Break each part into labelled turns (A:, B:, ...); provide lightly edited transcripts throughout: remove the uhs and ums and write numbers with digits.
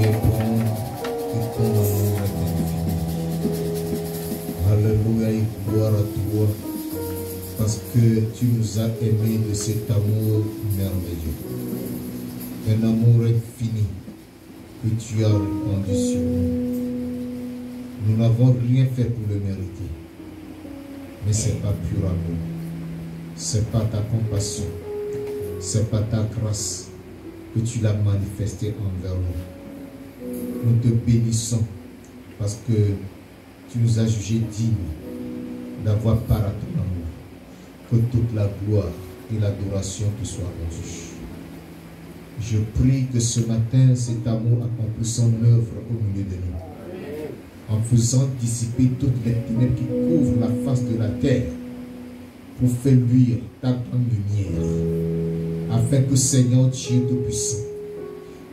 A: es bon et ton amour est infini. Alléluia et gloire à toi, parce que tu nous as aimés de cet amour merveilleux. Un amour infini que tu as répandu sur nous. Nous n'avons rien fait pour le mériter. Mais ce n'est pas pur amour. Ce n'est pas ta compassion. Ce n'est pas ta grâce que tu l'as manifesté envers nous. Nous te bénissons parce que tu nous as jugés dignes d'avoir part à ton amour. Que toute la gloire et l'adoration te soient rendues. Je prie que ce matin, cet amour accomplisse son œuvre au milieu de nous, en faisant dissiper toutes les ténèbres qui couvrent la face de la terre, pour faire luire ta grande lumière, afin que, Seigneur Dieu Tout-Puissant,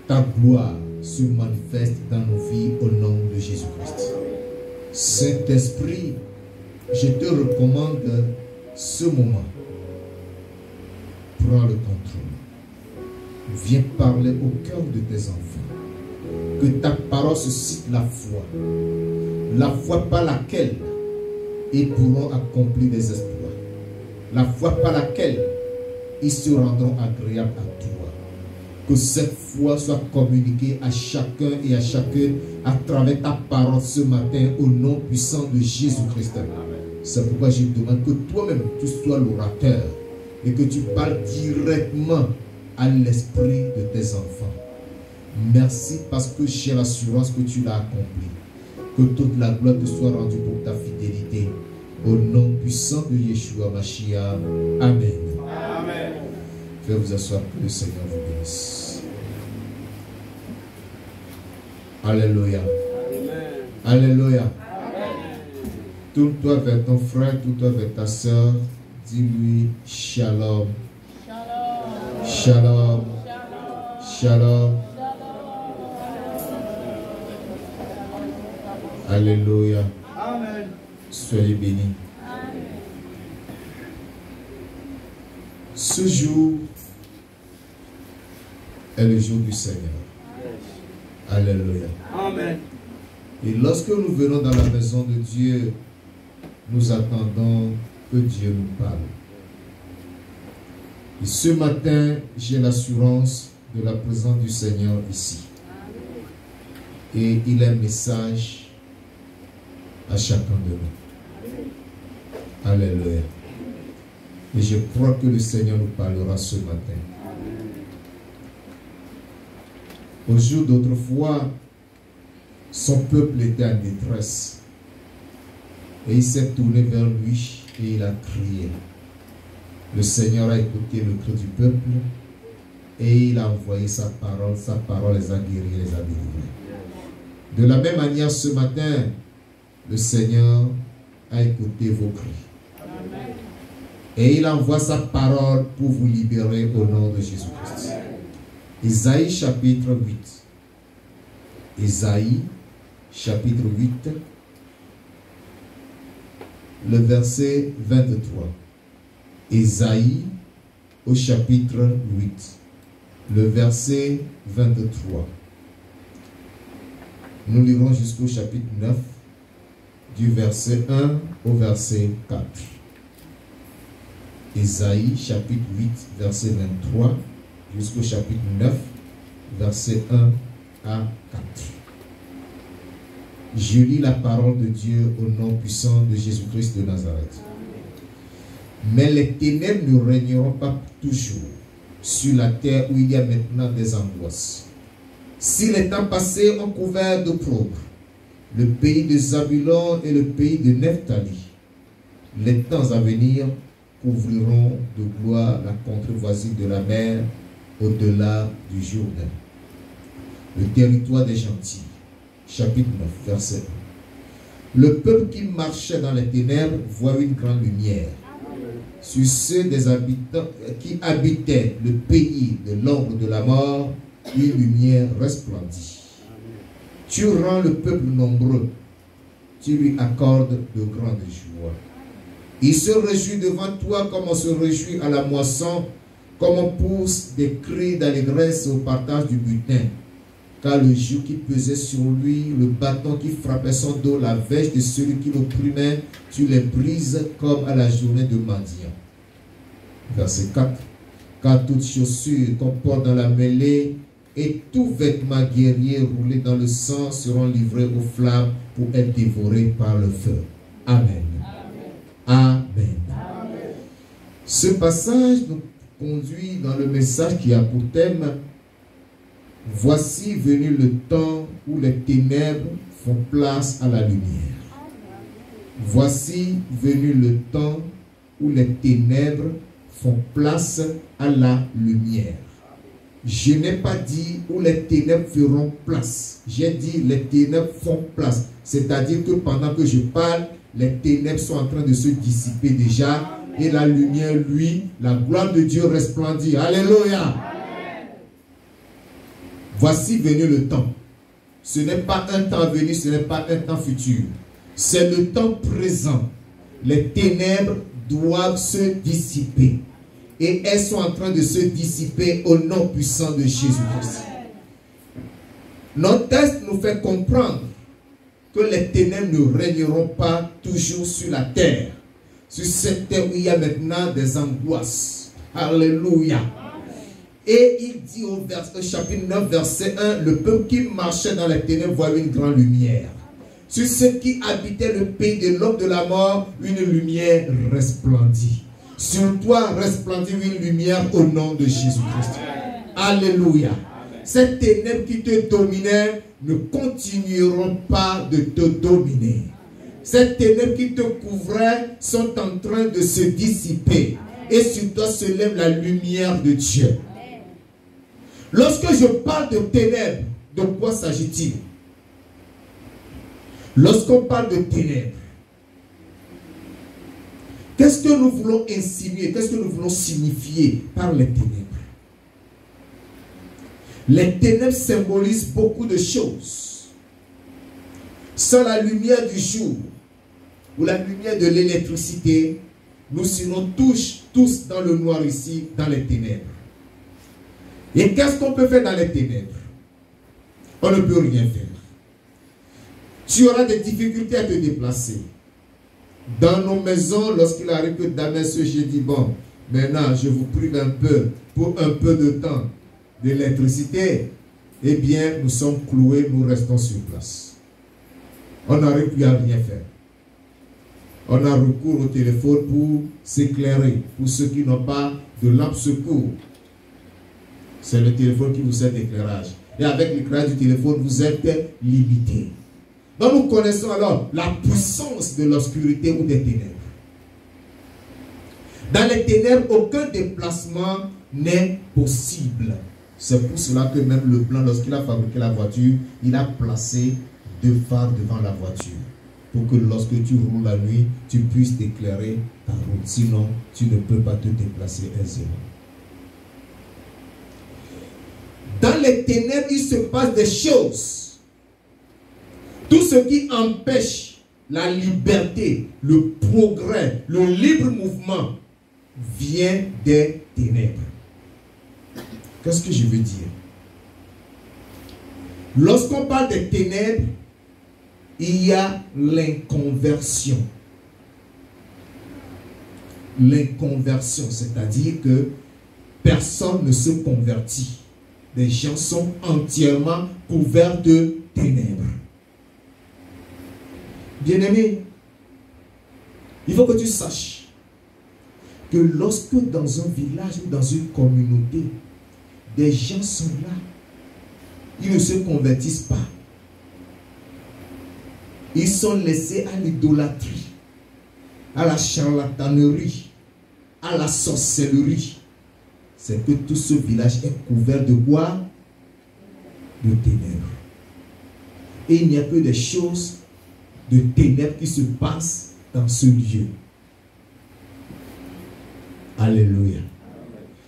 A: ta gloire se manifeste dans nos vies au nom de Jésus-Christ. Saint-Esprit, je te recommande ce moment. Prends le contrôle. Viens parler au cœur de tes enfants. Que ta parole suscite la foi par laquelle ils pourront accomplir des exploits, la foi par laquelle ils se rendront agréables à toi. Que cette foi soit communiquée à chacun et à chacune à travers ta parole ce matin au nom puissant de Jésus-Christ. C'est pourquoi je demande que toi-même tu sois l'orateur et que tu parles directement à l'esprit de tes enfants. Merci parce que j'ai l'assurance que tu l'as accompli. Que toute la gloire te soit rendue pour ta fidélité. Au nom puissant de Yeshua Mashiach. Amen. Amen. Je vais vous asseoir, que le Seigneur vous bénisse. Alléluia. Amen. Alléluia. Amen. Tourne-toi vers ton frère, tourne-toi vers ta soeur. Dis-lui shalom. Shalom. Shalom. Alléluia. Amen. Soyez bénis. Amen. Ce jour est le jour du Seigneur. Alléluia. Amen. Et lorsque nous venons dans la maison de Dieu, nous attendons que Dieu nous parle. Et ce matin, j'ai l'assurance de la présence du Seigneur ici. Et il a un message à chacun de nous. Alléluia. Et je crois que le Seigneur nous parlera ce matin. Au jour d'autrefois, son peuple était en détresse. Et il s'est tourné vers lui et il a crié. Le Seigneur a écouté le cri du peuple et il a envoyé sa parole les a guéris, les a délivrés. De la même manière, ce matin, le Seigneur a écouté vos cris. Et il envoie sa parole pour vous libérer au nom de Jésus-Christ. Isaïe chapitre 8. Isaïe chapitre 8, le verset 23. Isaïe au chapitre 8, le verset 23. Nous lirons jusqu'au chapitre 9, du verset 1 au verset 4. Isaïe chapitre 8, verset 23, jusqu'au chapitre 9, verset 1 à 4. Je lis la parole de Dieu au nom puissant de Jésus-Christ de Nazareth. Mais les ténèbres ne régneront pas toujours sur la terre où il y a maintenant des angoisses. Si les temps passés ont couvert d'opprobre le pays de Zabulon et le pays de Nephtali, les temps à venir couvriront de gloire la contrée voisine de la mer au-delà du Jourdain. Le territoire des gentils, chapitre 9, verset 1. Le peuple qui marchait dans les ténèbres voit une grande lumière. Sur ceux des habitants qui habitaient le pays de l'ombre de la mort, une lumière resplendit. Tu rends le peuple nombreux, tu lui accordes de grandes joies. Il se réjouit devant toi comme on se réjouit à la moisson, comme on pousse des cris d'allégresse au partage du butin. car le joug qui pesait sur lui, le bâton qui frappait son dos, la verge de celui qui l'opprimait, tu les brises comme à la journée de Madian. Verset 4. Car toute chaussure qu'on porte dans la mêlée et tout vêtement guerrier roulé dans le sang seront livrés aux flammes pour être dévorés par le feu. Amen. Amen. Amen. Ce passage nous conduit dans le message qui a pour thème: voici venu le temps où les ténèbres font place à la lumière. Voici venu le temps où les ténèbres font place à la lumière. Je n'ai pas dit où les ténèbres feront place. J'ai dit les ténèbres font place. C'est-à-dire que pendant que je parle, les ténèbres sont en train de se dissiper déjà. Et la lumière, lui, la gloire de Dieu resplendit. Alléluia. Amen. Voici venu le temps. Ce n'est pas un temps venu, ce n'est pas un temps futur. C'est le temps présent. Les ténèbres doivent se dissiper. Et elles sont en train de se dissiper au nom puissant de Jésus-Christ. Notre texte nous fait comprendre que les ténèbres ne régneront pas toujours sur la terre. Sur cette terre où il y a maintenant des angoisses. Alléluia. Et il dit au chapitre 9, verset 1, le peuple qui marchait dans les ténèbres voit une grande lumière. Sur ceux qui habitaient le pays de l'homme de la mort, une lumière resplendit. Sur toi resplendit une lumière au nom de Jésus-Christ. Alléluia. Ces ténèbres qui te dominaient ne continueront pas de te dominer. Ces ténèbres qui te couvraient sont en train de se dissiper. Et sur toi se lève la lumière de Dieu. Lorsque je parle de ténèbres, de quoi s'agit-il? Lorsqu'on parle de ténèbres, qu'est-ce que nous voulons insinuer? Qu'est-ce que nous voulons signifier par les ténèbres? Les ténèbres symbolisent beaucoup de choses. Sans la lumière du jour ou la lumière de l'électricité, nous serons tous dans le noir ici, dans les ténèbres. Et qu'est-ce qu'on peut faire dans les ténèbres? On ne peut rien faire. Tu auras des difficultés à te déplacer. Dans nos maisons, lorsqu'il arrive que demain ce jeudi, bon, maintenant je vous prive un peu, pour un peu de temps, d'électricité, eh bien nous sommes cloués, nous restons sur place. On n'arrive plus à rien faire. On a recours au téléphone pour s'éclairer, pour ceux qui n'ont pas de lampe secours. C'est le téléphone qui vous sert d'éclairage. Et avec l'éclairage du téléphone, vous êtes limité. Donc nous connaissons alors la puissance de l'obscurité ou des ténèbres. Dans les ténèbres, aucun déplacement n'est possible. C'est pour cela que même le blanc, lorsqu'il a fabriqué la voiture, il a placé 2 phares devant la voiture. Pour que lorsque tu roules la nuit, tu puisses t'éclairer ta route. Sinon, tu ne peux pas te déplacer aisément. Dans les ténèbres, il se passe des choses. Tout ce qui empêche la liberté, le progrès, le libre mouvement vient des ténèbres. Qu'est-ce que je veux dire? Lorsqu'on parle des ténèbres, il y a l'inconversion. L'inconversion, c'est-à-dire que personne ne se convertit. Les gens sont entièrement couverts de ténèbres. Bien-aimé, il faut que tu saches que lorsque dans un village ou dans une communauté, des gens sont là, ils ne se convertissent pas. Ils sont laissés à l'idolâtrie, à la charlatanerie, à la sorcellerie. C'est que tout ce village est couvert de quoi? De ténèbres. Et il n'y a que des choses de ténèbres qui se passent dans ce lieu. Alléluia.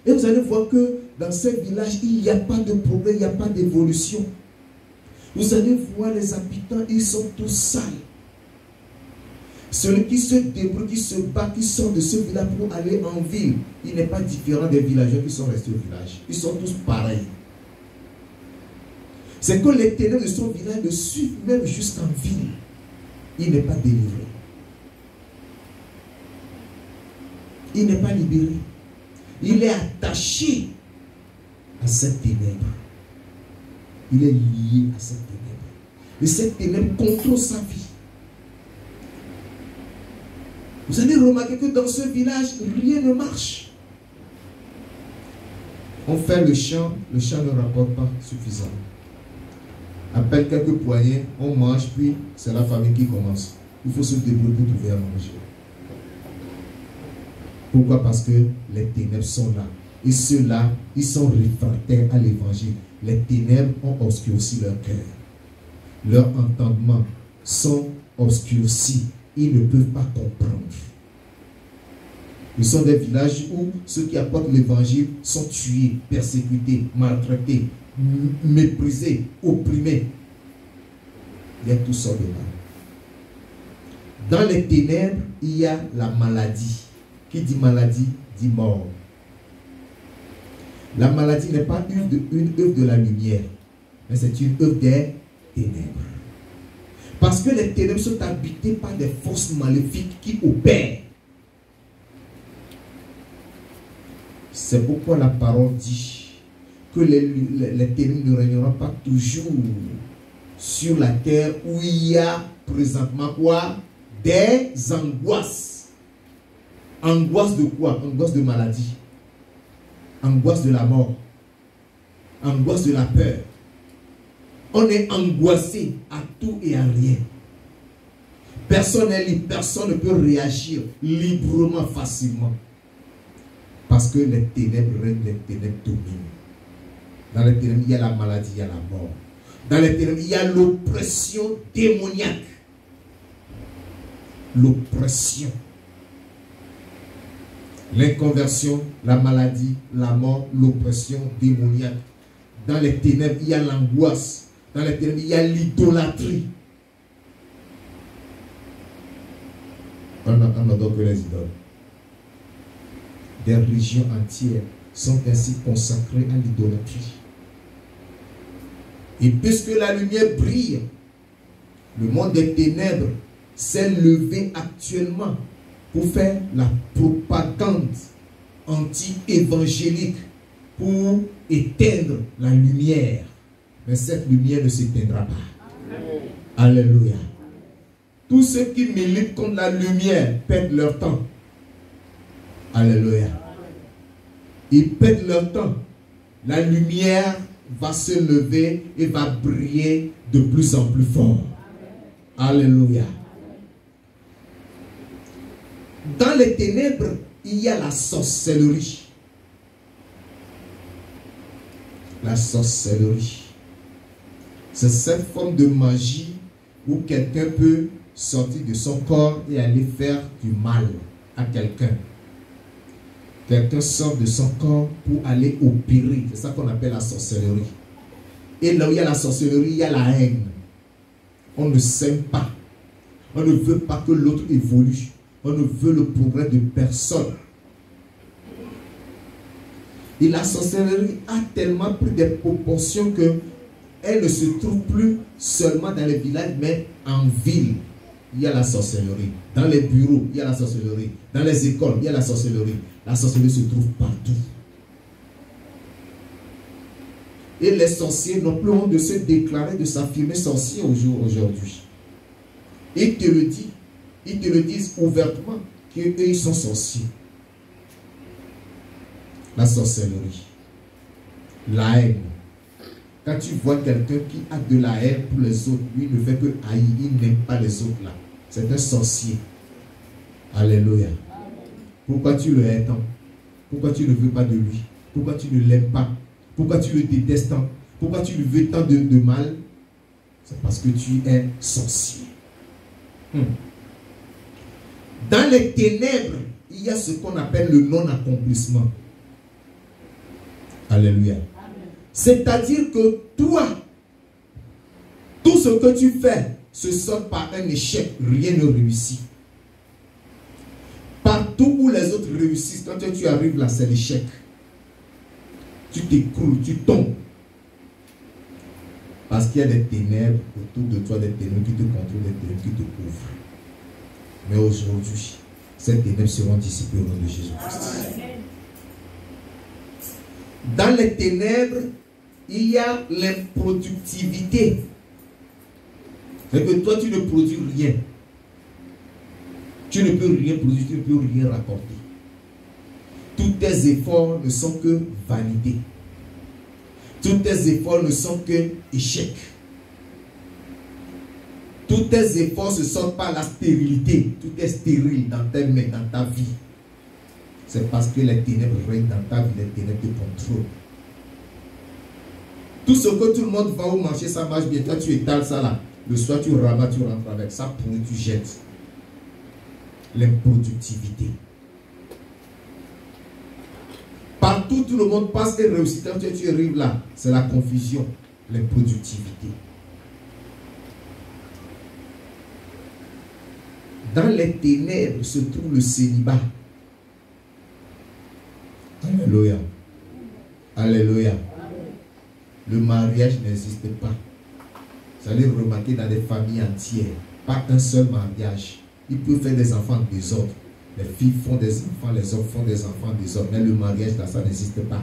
A: Et vous allez voir que dans ce village, il n'y a pas de progrès, il n'y a pas d'évolution. Vous allez voir les habitants, ils sont tous sales. Celui qui se débrouille, qui se bat, qui sort de ce village pour aller en ville, il n'est pas différent des villageois qui sont restés au village. Ils sont tous pareils. C'est que les ténèbres de son village le suivent même jusqu'en ville. Il n'est pas délivré. Il n'est pas libéré. Il est attaché à cette ténèbre. Il est lié à cette ténèbre. Et cette ténèbre contrôle sa vie. Vous allez remarquer que dans ce village, rien ne marche. On fait le champ ne rapporte pas suffisamment. Appelle quelques poignées, on mange, puis c'est la famille qui commence. Il faut se débrouiller pour trouver à manger. Pourquoi? Parce que les ténèbres sont là. Et ceux-là, ils sont réfractaires à l'évangile. Les ténèbres ont obscurci leur cœur. Leurs entendements sont obscurcis. Ils ne peuvent pas comprendre. Ce sont des villages où ceux qui apportent l'évangile sont tués, persécutés, maltraités, méprisés, opprimés. Il y a tout ça de mal. Dans les ténèbres, il y a la maladie. Qui dit maladie, dit mort. La maladie n'est pas une œuvre de la lumière, mais c'est une œuvre des ténèbres. Parce que les ténèbres sont habitées par des forces maléfiques qui opèrent. C'est pourquoi la parole dit que les ténèbres ne régneront pas toujours sur la terre où il y a présentement quoi? Des angoisses. Angoisse de quoi? Angoisse de maladie. Angoisse de la mort. Angoisse de la peur. On est angoissé à tout et à rien. Personne n'est libre, personne ne peut réagir librement, facilement. Parce que les ténèbres règnent, les ténèbres dominent. Dans les ténèbres, il y a la maladie, il y a la mort. Dans les ténèbres, il y a l'oppression démoniaque. L'oppression. L'inconversion, la maladie, la mort, l'oppression démoniaque. Dans les ténèbres, il y a l'angoisse. Dans les ténèbres, il y a l'idolâtrie. On n'adore que les idoles. Des régions entières sont ainsi consacrées à l'idolâtrie. Et puisque la lumière brille, le monde des ténèbres s'est levé actuellement pour faire la propagande anti-évangélique, pour éteindre la lumière. Mais cette lumière ne s'éteindra pas. Alléluia. Tous ceux qui militent contre la lumière perdent leur temps. Alléluia. Ils perdent leur temps. La lumière va se lever et va briller de plus en plus fort. Alléluia. Dans les ténèbres, il y a la sorcellerie. La sorcellerie. C'est cette forme de magie où quelqu'un peut sortir de son corps et aller faire du mal à quelqu'un. Quelqu'un sort de son corps pour aller opérer. C'est ça qu'on appelle la sorcellerie. Et là où il y a la sorcellerie, il y a la haine. On ne s'aime pas. On ne veut pas que l'autre évolue. On ne veut le progrès de personne. Et la sorcellerie a tellement pris des proportions que elle ne se trouve plus seulement dans les villages, mais en ville. Il y a la sorcellerie. Dans les bureaux, il y a la sorcellerie. Dans les écoles, il y a la sorcellerie. La sorcellerie se trouve partout. Et les sorciers n'ont plus honte de se déclarer, de s'affirmer sorciers aujourd'hui. Ils te le disent. Ils te le disent ouvertement qu'eux, ils sont sorciers. La sorcellerie. La haine. Quand tu vois quelqu'un qui a de la haine pour les autres, lui ne fait que haïr, il n'aime pas les autres là. C'est un sorcier. Alléluia. Pourquoi tu le hais tant? Pourquoi tu ne veux pas de lui? Pourquoi tu ne l'aimes pas? Pourquoi tu le détestes tant? Pourquoi tu lui veux tant de mal? C'est parce que tu es sorcier. Dans les ténèbres, il y a ce qu'on appelle le non-accomplissement. Alléluia. C'est-à-dire que toi, tout ce que tu fais se sort par un échec, rien ne réussit. Partout où les autres réussissent, quand tu arrives là, c'est l'échec. Tu t'écroules, tu tombes. Parce qu'il y a des ténèbres autour de toi, des ténèbres qui te contrôlent, des ténèbres qui te couvrent. Mais aujourd'hui, ces ténèbres seront dissipées au nom de Jésus-Christ. Dans les ténèbres, il y a l'improductivité. C'est que toi, tu ne produis rien. Tu ne peux rien produire, tu ne peux rien rapporter. Tous tes efforts ne sont que vanité. Tous tes efforts ne sont que échec. Tous tes efforts ne sont pas la stérilité. Tout est stérile dans tes mains, dans ta vie. C'est parce que les ténèbres règnent dans ta vie, les ténèbres te contrôlent. Tout ce que tout le monde va au marché, ça marche bien. Toi, tu étales ça là. Le soir, tu ramasses, tu rentres avec ça, pour tu jettes. L'improductivité. Partout, tout le monde passe et réussit. Quand tu arrives là, c'est la confusion, l'improductivité. Dans les ténèbres se trouve le célibat. Alléluia. Alléluia. Le mariage n'existe pas. Vous allez remarquer dans des familles entières, pas un seul mariage. Ils peuvent faire des enfants des autres. Les filles font des enfants, les hommes font des enfants des autres. Mais le mariage là, ça n'existe pas.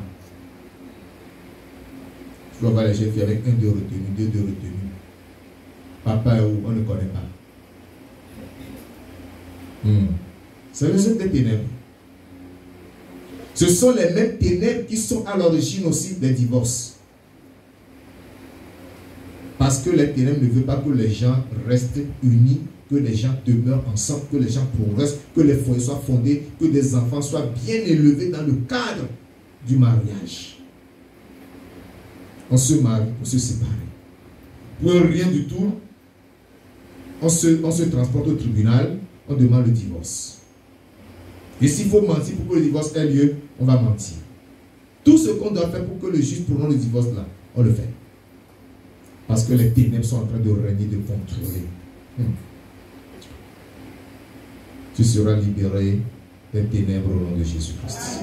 A: Tu vas voir les jeunes filles avec un de retenu, deux de retenu. Papa où on ne connaît pas. C'est le jeu des ténèbres. Ce sont les mêmes ténèbres qui sont à l'origine aussi des divorces. Parce que les ténèbres ne veulent pas que les gens restent unis, que les gens demeurent ensemble, que les gens progressent, que les foyers soient fondés, que des enfants soient bien élevés dans le cadre du mariage. On se marie, on se sépare. Pour rien du tout, on se transporte au tribunal, on demande le divorce. Et s'il faut mentir pour que le divorce ait lieu, on va mentir. Tout ce qu'on doit faire pour que le juge prononce le divorce là, on le fait. Parce que les ténèbres sont en train de régner, de contrôler. Tu seras libéré des ténèbres au nom de Jésus-Christ.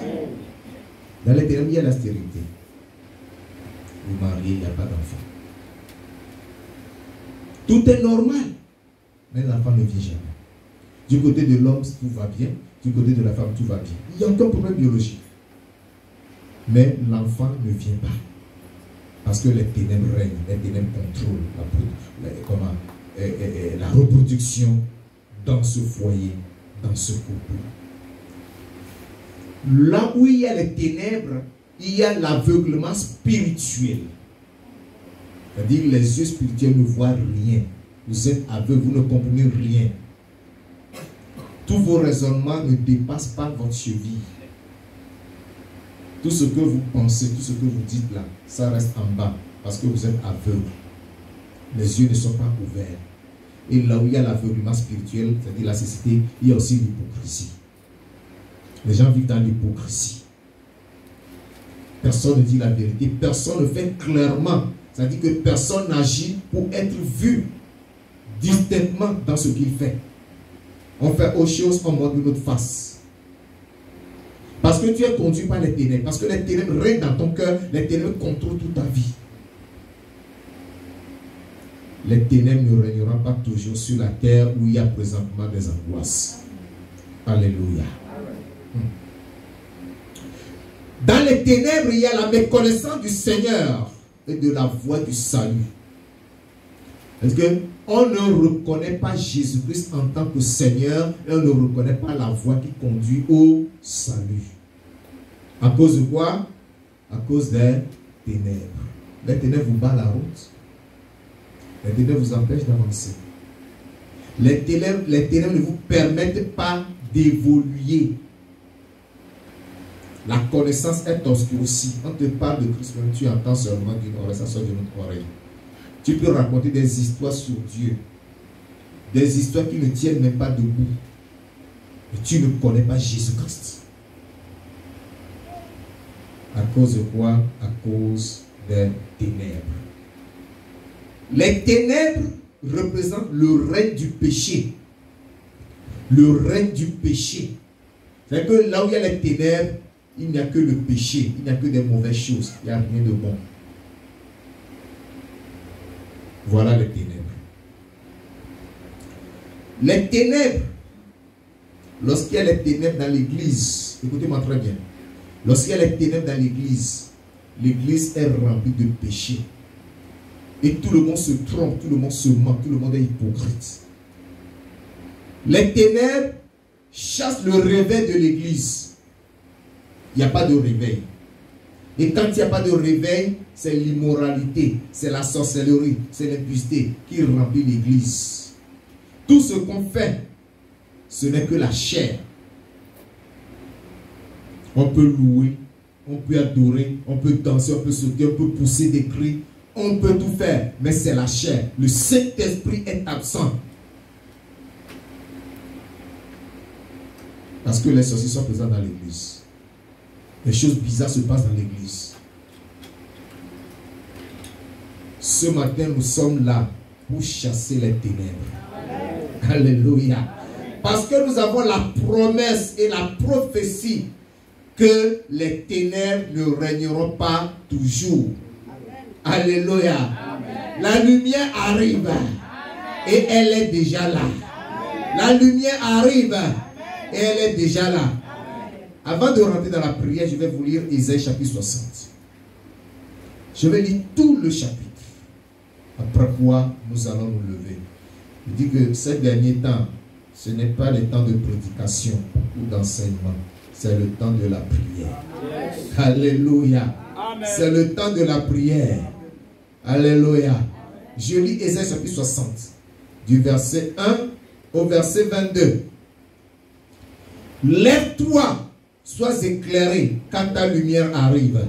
A: Dans les ténèbres, il y a la stérilité. Vous mariez, il n'y a pas d'enfant. Tout est normal. Mais l'enfant ne vient jamais. Du côté de l'homme, tout va bien. Du côté de la femme, tout va bien. Il n'y a aucun problème biologique. Mais l'enfant ne vient pas. Parce que les ténèbres règnent, les ténèbres contrôlent la reproduction dans ce foyer, dans ce couple. Là où il y a les ténèbres, il y a l'aveuglement spirituel. C'est-à-dire que les yeux spirituels ne voient rien. Vous êtes aveugles, vous ne comprenez rien. Tous vos raisonnements ne dépassent pas votre cheville. Tout ce que vous pensez, tout ce que vous dites là, ça reste en bas parce que vous êtes aveugle. Les yeux ne sont pas ouverts. Et là où il y a l'aveuglement spirituel, c'est-à-dire la cécité, il y a aussi l'hypocrisie. Les gens vivent dans l'hypocrisie. Personne ne dit la vérité, personne ne fait clairement. C'est-à-dire que personne n'agit pour être vu distinctement dans ce qu'il fait. On fait autre chose, on montre une autre face. Parce que tu es conduit par les ténèbres. Parce que les ténèbres règnent dans ton cœur. Les ténèbres contrôlent toute ta vie. Les ténèbres ne régneront pas toujours sur la terre où il y a présentement des angoisses. Alléluia. Dans les ténèbres, il y a la méconnaissance du Seigneur et de la voie du salut. Est-ce qu'on ne reconnaît pas Jésus-Christ en tant que Seigneur et on ne reconnaît pas la voie qui conduit au salut? À cause de quoi? À cause des ténèbres. Les ténèbres vous battent la route. Les ténèbres vous empêchent d'avancer. Les ténèbres ne vous permettent pas d'évoluer. La connaissance est obscurcie. On te parle de Christ, même tu entends seulement d'une oreille, ça sort d'une autre oreille. Tu peux raconter des histoires sur Dieu. Des histoires qui ne tiennent même pas debout. Et tu ne connais pas Jésus-Christ. À cause de quoi? À cause des ténèbres. Les ténèbres représentent le règne du péché. Le règne du péché. C'est que là où il y a les ténèbres, il n'y a que le péché. Il n'y a que des mauvaises choses. Il n'y a rien de bon. Voilà les ténèbres. Les ténèbres, lorsqu'il y a les ténèbres dans l'église, écoutez-moi très bien, lorsqu'il y a les ténèbres dans l'église, l'église est remplie de péchés. Et tout le monde se trompe, tout le monde se ment, tout le monde est hypocrite. Les ténèbres chassent le réveil de l'église. Il n'y a pas de réveil. Et quand il n'y a pas de réveil, c'est l'immoralité, c'est la sorcellerie, c'est l'impureté qui remplit l'église. Tout ce qu'on fait, ce n'est que la chair. On peut louer, on peut adorer, on peut danser, on peut sauter, on peut pousser des cris, on peut tout faire, mais c'est la chair. Le Saint-Esprit est absent. Parce que les sorciers sont présents dans l'église. Les choses bizarres se passent dans l'église. Ce matin, nous sommes là pour chasser les ténèbres. Alléluia. Parce que nous avons la promesse et la prophétie que les ténèbres ne régneront pas toujours. Alléluia. La lumière arrive et elle est déjà là. La lumière arrive et elle est déjà là. Avant de rentrer dans la prière, je vais vous lire Ésaïe chapitre 60. Je vais lire tout le chapitre. Après quoi, nous allons nous lever. Il dit que ces derniers temps, ce n'est pas le temps de prédication ou d'enseignement. C'est le temps de la prière. Alléluia. C'est le temps de la prière. Alléluia. Je lis Ésaïe chapitre 60, du verset 1 au verset 22. Lève-toi, sois éclairé quand ta lumière arrive.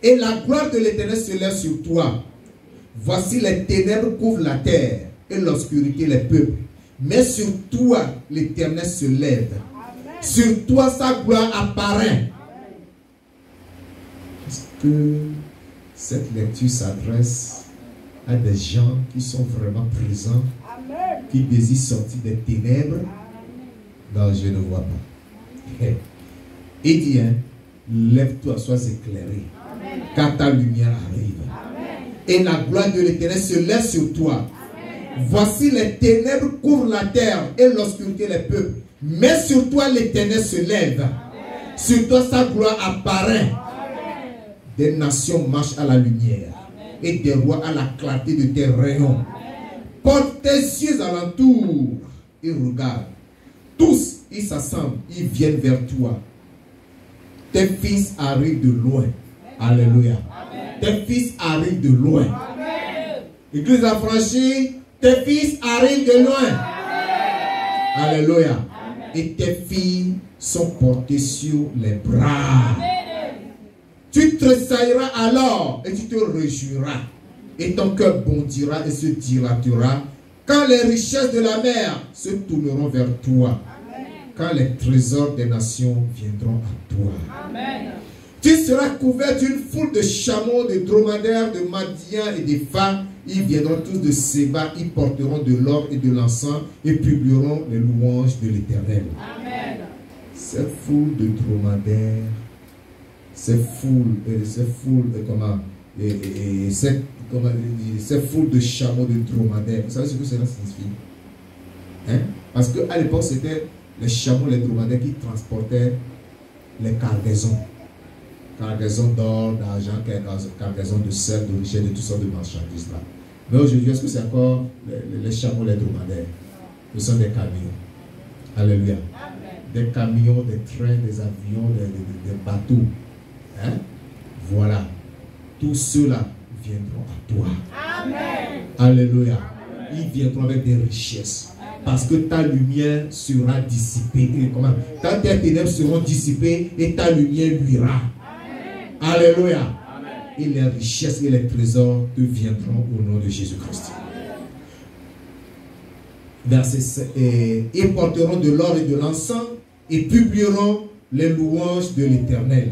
A: Et la gloire de l'Éternel se lève sur toi. Voici les ténèbres couvrent la terre et l'obscurité les peuples. Mais sur toi, l'Éternel se lève. Sur toi, sa gloire apparaît. Est-ce que cette lecture s'adresse à des gens qui sont vraiment présents, qui désirent sortir des ténèbres? Non, je ne vois pas. Il dit, hein, lève-toi, sois éclairé, car ta lumière arrive. Et la gloire de l'Éternel se lève sur toi. Voici les ténèbres couvrent la terre et l'obscurité les peuples. Mais sur toi l'Éternel se lève. Sur toi sa gloire apparaît. Des nations marchent à la lumière et des rois à la clarté de tes rayons. Porte tes yeux alentour et regarde. Tous, ils s'assemblent, ils viennent vers toi. Tes fils arrivent de loin. Alléluia. Tes fils arrivent de loin. Église affranchie, tes fils arrivent de loin. Alléluia. Et tes filles sont portées sur les bras. Tu tressailleras alors et tu te réjouiras. Et ton cœur bondira et se dilatera quand les richesses de la mer se tourneront vers toi. Quand les trésors des nations viendront à toi. Amen. Tu seras couvert d'une foule de chameaux, de dromadaires, de Madian et des femmes. Ils viendront tous de Séba, ils porteront de l'or et de l'encens et publieront les louanges de l'Éternel. Cette foule de dromadaires, cette foule de chameaux, de dromadaires, vous savez ce que cela signifie? Hein? Parce qu'à l'époque, c'était les chameaux, les dromadaires qui transportaient les cargaisons. Cargaison d'or, d'argent, cargaison de sel, de richesse, de toutes sortes de marchandises là. Mais aujourd'hui, est-ce que c'est encore les chameaux, les dromadaires? Ce sont des camions. Alléluia. Des camions, des trains, des avions, des bateaux. Hein? Voilà. Tous ceux-là viendront à toi. Amen. Alléluia. Ils viendront avec des richesses. Parce que ta lumière sera dissipée. Quand tes ténèbres seront dissipées et ta lumière luira. Alléluia. Amen. Et les richesses et les trésors te viendront au nom de Jésus-Christ. Verset 7. Ils porteront de l'or et de l'encens et publieront les louanges de l'Éternel.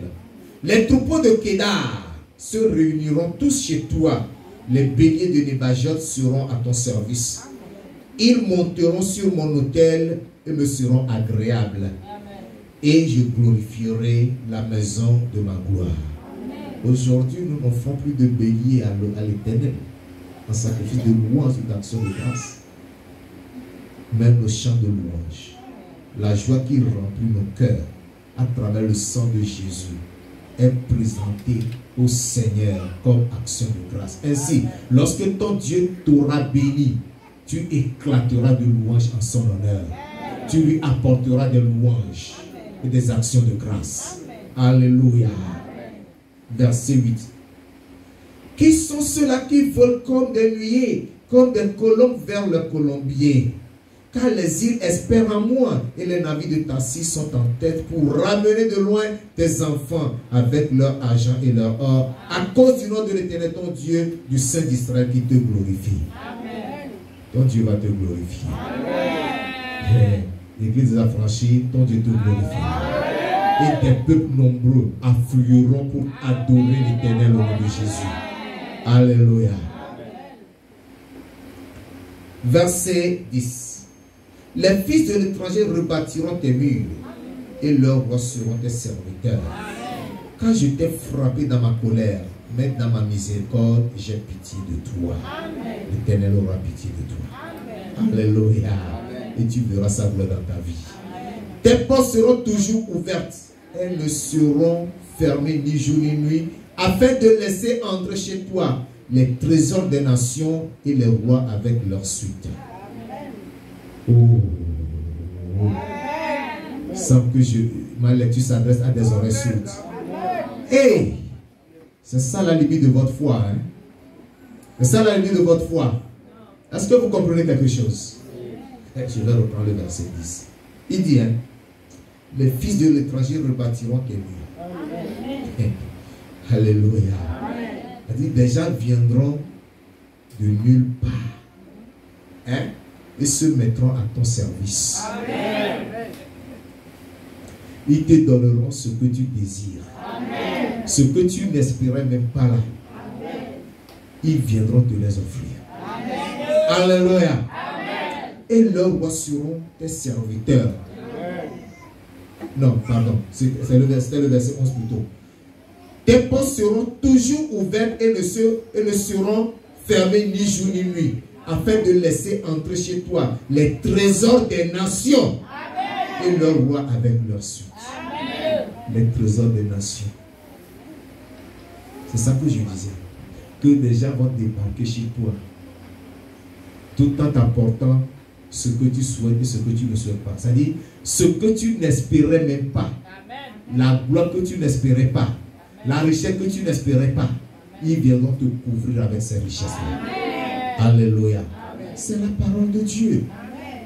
A: Les troupeaux de Kédar se réuniront tous chez toi. Les béliers de Nébajot seront à ton service. Ils monteront sur mon autel et me seront agréables. Et je glorifierai la maison de ma gloire. Aujourd'hui, nous n'offrons plus de béliers à l'Éternel. en sacrifice de louange et d'action de grâce. Même le chant de louange, la joie qui remplit nos cœurs à travers le sang de Jésus est présentée au Seigneur comme action de grâce. Ainsi, lorsque ton Dieu t'aura béni, tu éclateras de louanges en son honneur. Tu lui apporteras des louanges et des actions de grâce. Alléluia. Verset 8. Qui sont ceux-là qui volent comme des nuées, comme des colombes vers le colombier? Car les îles espèrent en moi et les navires de Tarsis sont en tête pour ramener de loin tes enfants avec leur argent et leur or, à cause du nom de l'Éternel, ton Dieu, du Saint d'Israël qui te glorifie. Amen. Ton Dieu va te glorifier. L'Église des affranchis, ton Dieu te glorifie. Et des peuples nombreux afflueront pour adorer l'Éternel au nom de Jésus. Alléluia. Verset 10. Les fils de l'étranger rebâtiront tes murs et leurs rois seront tes serviteurs. Quand je t'ai frappé dans ma colère, mais dans ma miséricorde, j'ai pitié de toi. L'Éternel aura pitié de toi. Alléluia. Et tu verras sa gloire dans ta vie. Tes portes seront toujours ouvertes. Elles ne seront fermées ni jour ni nuit, afin de laisser entrer chez toi les trésors des nations et les rois avec leur suite. Oh. Sans que ma lecture s'adresse à des oreilles sourdes. Hey, c'est ça la limite de votre foi. Hein? C'est ça la limite de votre foi. Est-ce que vous comprenez quelque chose? Je vais reprendre le verset 10. Il dit, hein, les fils de l'étranger rebâtiront tes murs. Alléluia. Il dit, des gens viendront de nulle part. Hein? Et se mettront à ton service. Amen. Ils te donneront ce que tu désires. Amen. Ce que tu n'espérais même pas là. Amen. Ils viendront te les offrir. Amen. Alléluia. Amen. Et leurs rois seront tes serviteurs. Amen. Non, pardon. C'était le verset 11 plutôt. Tes portes seront toujours ouvertes et ne seront fermées ni jour ni nuit, afin de laisser entrer chez toi les trésors des nations. Amen. Et leurs rois avec leur suite. Amen. Les trésors des nations. C'est ça que je disais. Que des gens vont débarquer chez toi, tout en t'apportant ce que tu souhaites et ce que tu ne souhaites pas. C'est-à-dire, ce que tu n'espérais même pas. Amen. La gloire que tu n'espérais pas. Amen. La richesse que tu n'espérais pas. Amen. Ils viendront te couvrir avec ces richesses-là. Alléluia. C'est la parole de Dieu.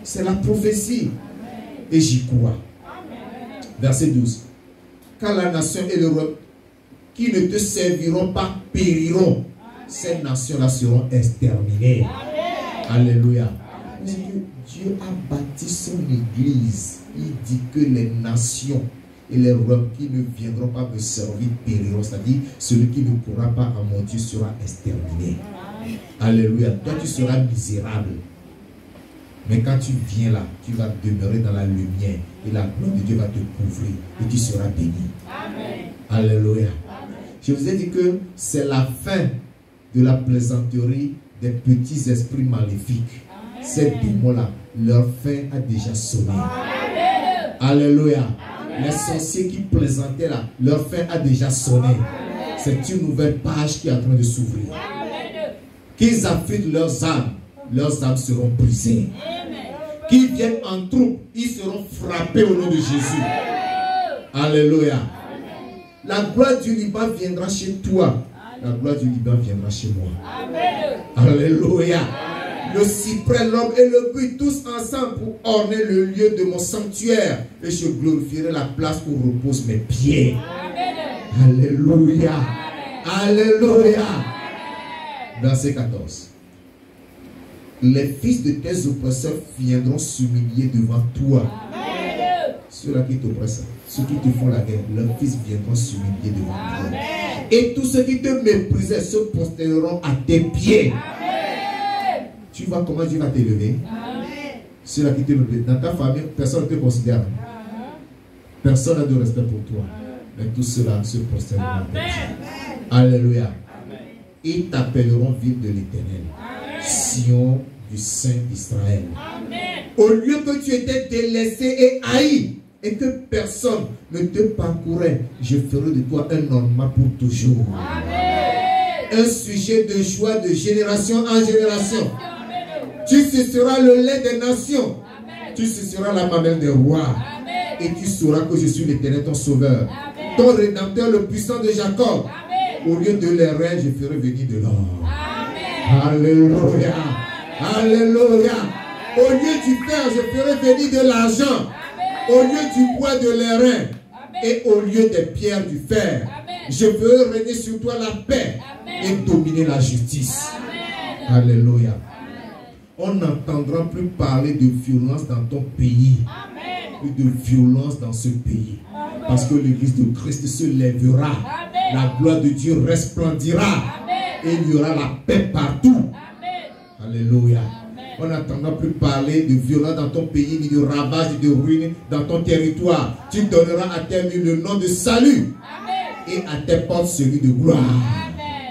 A: C'est la prophétie. Amen. Et j'y crois. Amen. Verset 12. Quand la nation et le roi qui ne te serviront pas périront, ces nations-là seront exterminées. Amen. Alléluia. Parce que Dieu a bâti son église. Il dit que les nations et les rois qui ne viendront pas me servir périront. C'est-à-dire, celui qui ne pourra pas à mon Dieu sera exterminé. Alléluia. Toi, tu seras misérable. Mais quand tu viens là, tu vas demeurer dans la lumière. Et la gloire de Dieu va te couvrir. Et tu seras béni. Amen. Alléluia. Amen. Je vous ai dit que c'est la fin de la plaisanterie des petits esprits maléfiques. Amen. Ces démons-là, leur fin a déjà sonné. Amen. Alléluia. Amen. Les sorciers qui plaisantaient là, leur fin a déjà sonné. C'est une nouvelle page qui est en train de s'ouvrir. Qu'ils affûtent leurs âmes seront brisées. Qu'ils viennent en troupe, ils seront frappés au nom de Jésus. Alléluia. La gloire du Liban viendra chez toi. La gloire du Liban viendra chez moi. Alléluia. Le cyprès, l'homme et le buis, tous ensemble pour orner le lieu de mon sanctuaire. Et je glorifierai la place où reposent mes pieds. Alléluia. Alléluia. Verset 14. Les fils de tes oppresseurs viendront s'humilier devant toi. Ceux-là qui t'oppressent, ceux qui te font la guerre, leurs fils viendront s'humilier devant toi. Et tous ceux qui te méprisaient se prosterneront à tes pieds. Amen. Tu vois comment Dieu va t'élever. Ceux-là qui te méprisent. Dans ta famille, personne ne te considère. Personne n'a de respect pour toi. Mais tous ceux-là se prosterneront à tes pieds. Alléluia. Ils t'appelleront ville de l'Éternel. Sion du Saint d'Israël. Au lieu que tu étais délaissé et haï, et que personne ne te parcourait, je ferai de toi un ornement pour toujours. Un sujet de joie de génération en génération. Tu suceras le lait des nations. Tu suceras la mamelle des rois. Et tu sauras que je suis l'Éternel, ton sauveur. Ton rédempteur, le puissant de Jacob. Au lieu de l'airain, je ferai venir de l'or. Alléluia. Alléluia. Au lieu du fer, je ferai venir de l'argent. Au lieu du bois de l'airain. Et au lieu des pierres du fer. Je ferai régner sur toi la paix et dominer la justice. Alléluia. On n'entendra plus parler de violence dans ton pays. Plus de violence dans ce pays. Parce que l'église de Christ se lèvera. La gloire de Dieu resplendira. Et il y aura la paix partout. Alléluia. On n'entendra plus parler de violence dans ton pays, ni de ravages, ni de ruines dans ton territoire. Tu donneras à tes murs le nom de salut. Et à tes portes celui de gloire.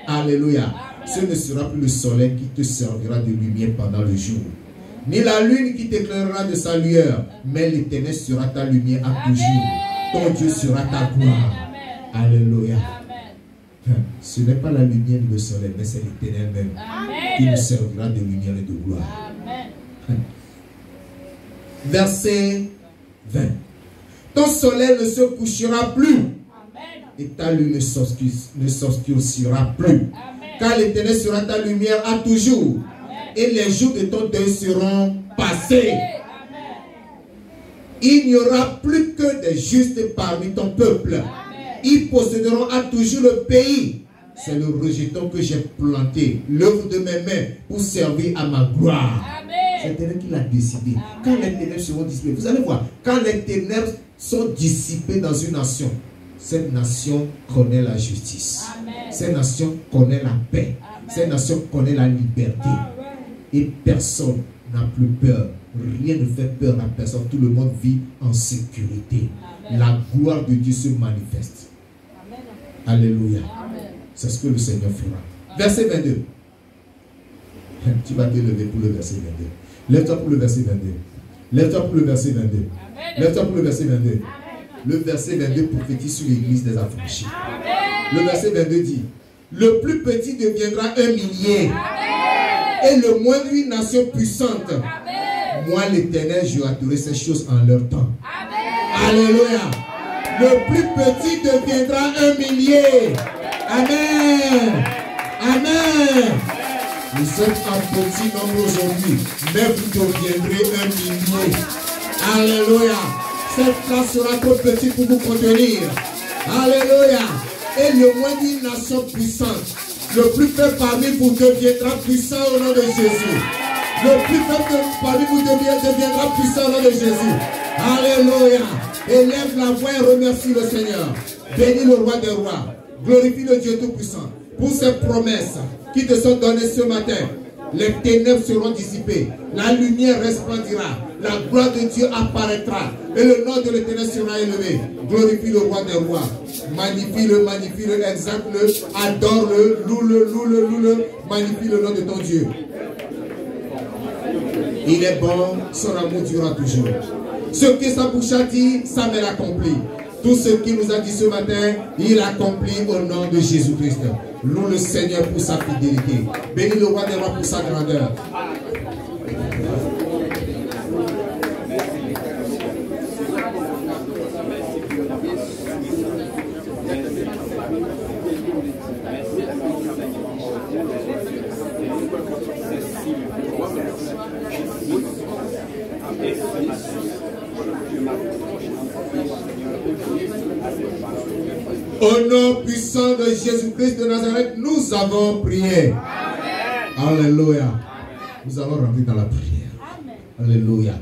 A: Alléluia. Ce ne sera plus le soleil qui te servira de lumière pendant le jour, ni la lune qui t'éclairera de sa lueur, mais l'Éternel sera ta lumière à toujours. Ton Dieu sera ta gloire. Alléluia. Ce n'est pas la lumière ni le soleil, mais c'est l'Éternel même qui nous servira de lumière et de gloire. Verset 20. Ton soleil ne se couchera plus et ta lune ne s'obscurcira plus. Car l'Éternel sera ta lumière à toujours. Et les jours de ton deuil seront passés. Il n'y aura plus que des justes parmi ton peuple. Ils posséderont à toujours le pays. C'est le rejeton que j'ai planté, l'œuvre de mes mains, pour servir à ma gloire. C'est l'Éternel qui l'a décidé. Quand les ténèbres seront dissipées, vous allez voir, quand les ténèbres sont dissipées dans une nation, cette nation connaît la justice. Cette nation connaît la paix. Cette nation connaît la liberté. Et personne n'a plus peur. Rien ne fait peur à personne. Tout le monde vit en sécurité. La gloire de Dieu se manifeste. Alléluia. C'est ce que le Seigneur fera. Verset 22. Tu vas te lever pour le verset 22. Lève-toi pour le verset 22. Lève-toi pour le verset 22. Lève-toi pour le verset 22. Le verset 22 prophétise sur l'église des affranchis. Le verset 22 dit: le plus petit deviendra un millier. Et le moindre une nation puissante. Moi l'Éternel, je hâterai ces choses en leur temps. Alléluia. Le plus petit deviendra un millier. Amen. Amen. Vous êtes en petit nombre aujourd'hui, mais vous deviendrez un millier. Alléluia. Cette classe sera trop petite pour vous contenir. Alléluia. Et le moins d'une nation puissante, le plus faible parmi vous deviendra puissant au nom de Jésus. Le plus faible parmi vous deviendra puissant au nom de Jésus. Alléluia. Élève la voix et remercie le Seigneur. Bénis le roi des rois. Glorifie le Dieu Tout-Puissant pour ses promesses qui te sont données ce matin. Les ténèbres seront dissipées. La lumière resplendira. La gloire de Dieu apparaîtra. Et le nom de l'Éternel sera élevé. Glorifie le roi des rois. Magnifie-le, exalte-le, adore-le, loue-le. Magnifie le nom de ton Dieu. Il est bon, son amour durera toujours. Ce que sa bouche a dit, sa main l'accomplit. Tout ce qu'il nous a dit ce matin, il accomplit au nom de Jésus-Christ. Loue le Seigneur pour sa fidélité. Bénis le roi des rois pour sa grandeur. Au nom puissant de Jésus-Christ de Nazareth, nous avons prié. Amen. Alléluia. Nous allons rentrer dans la prière. Amen. Alléluia.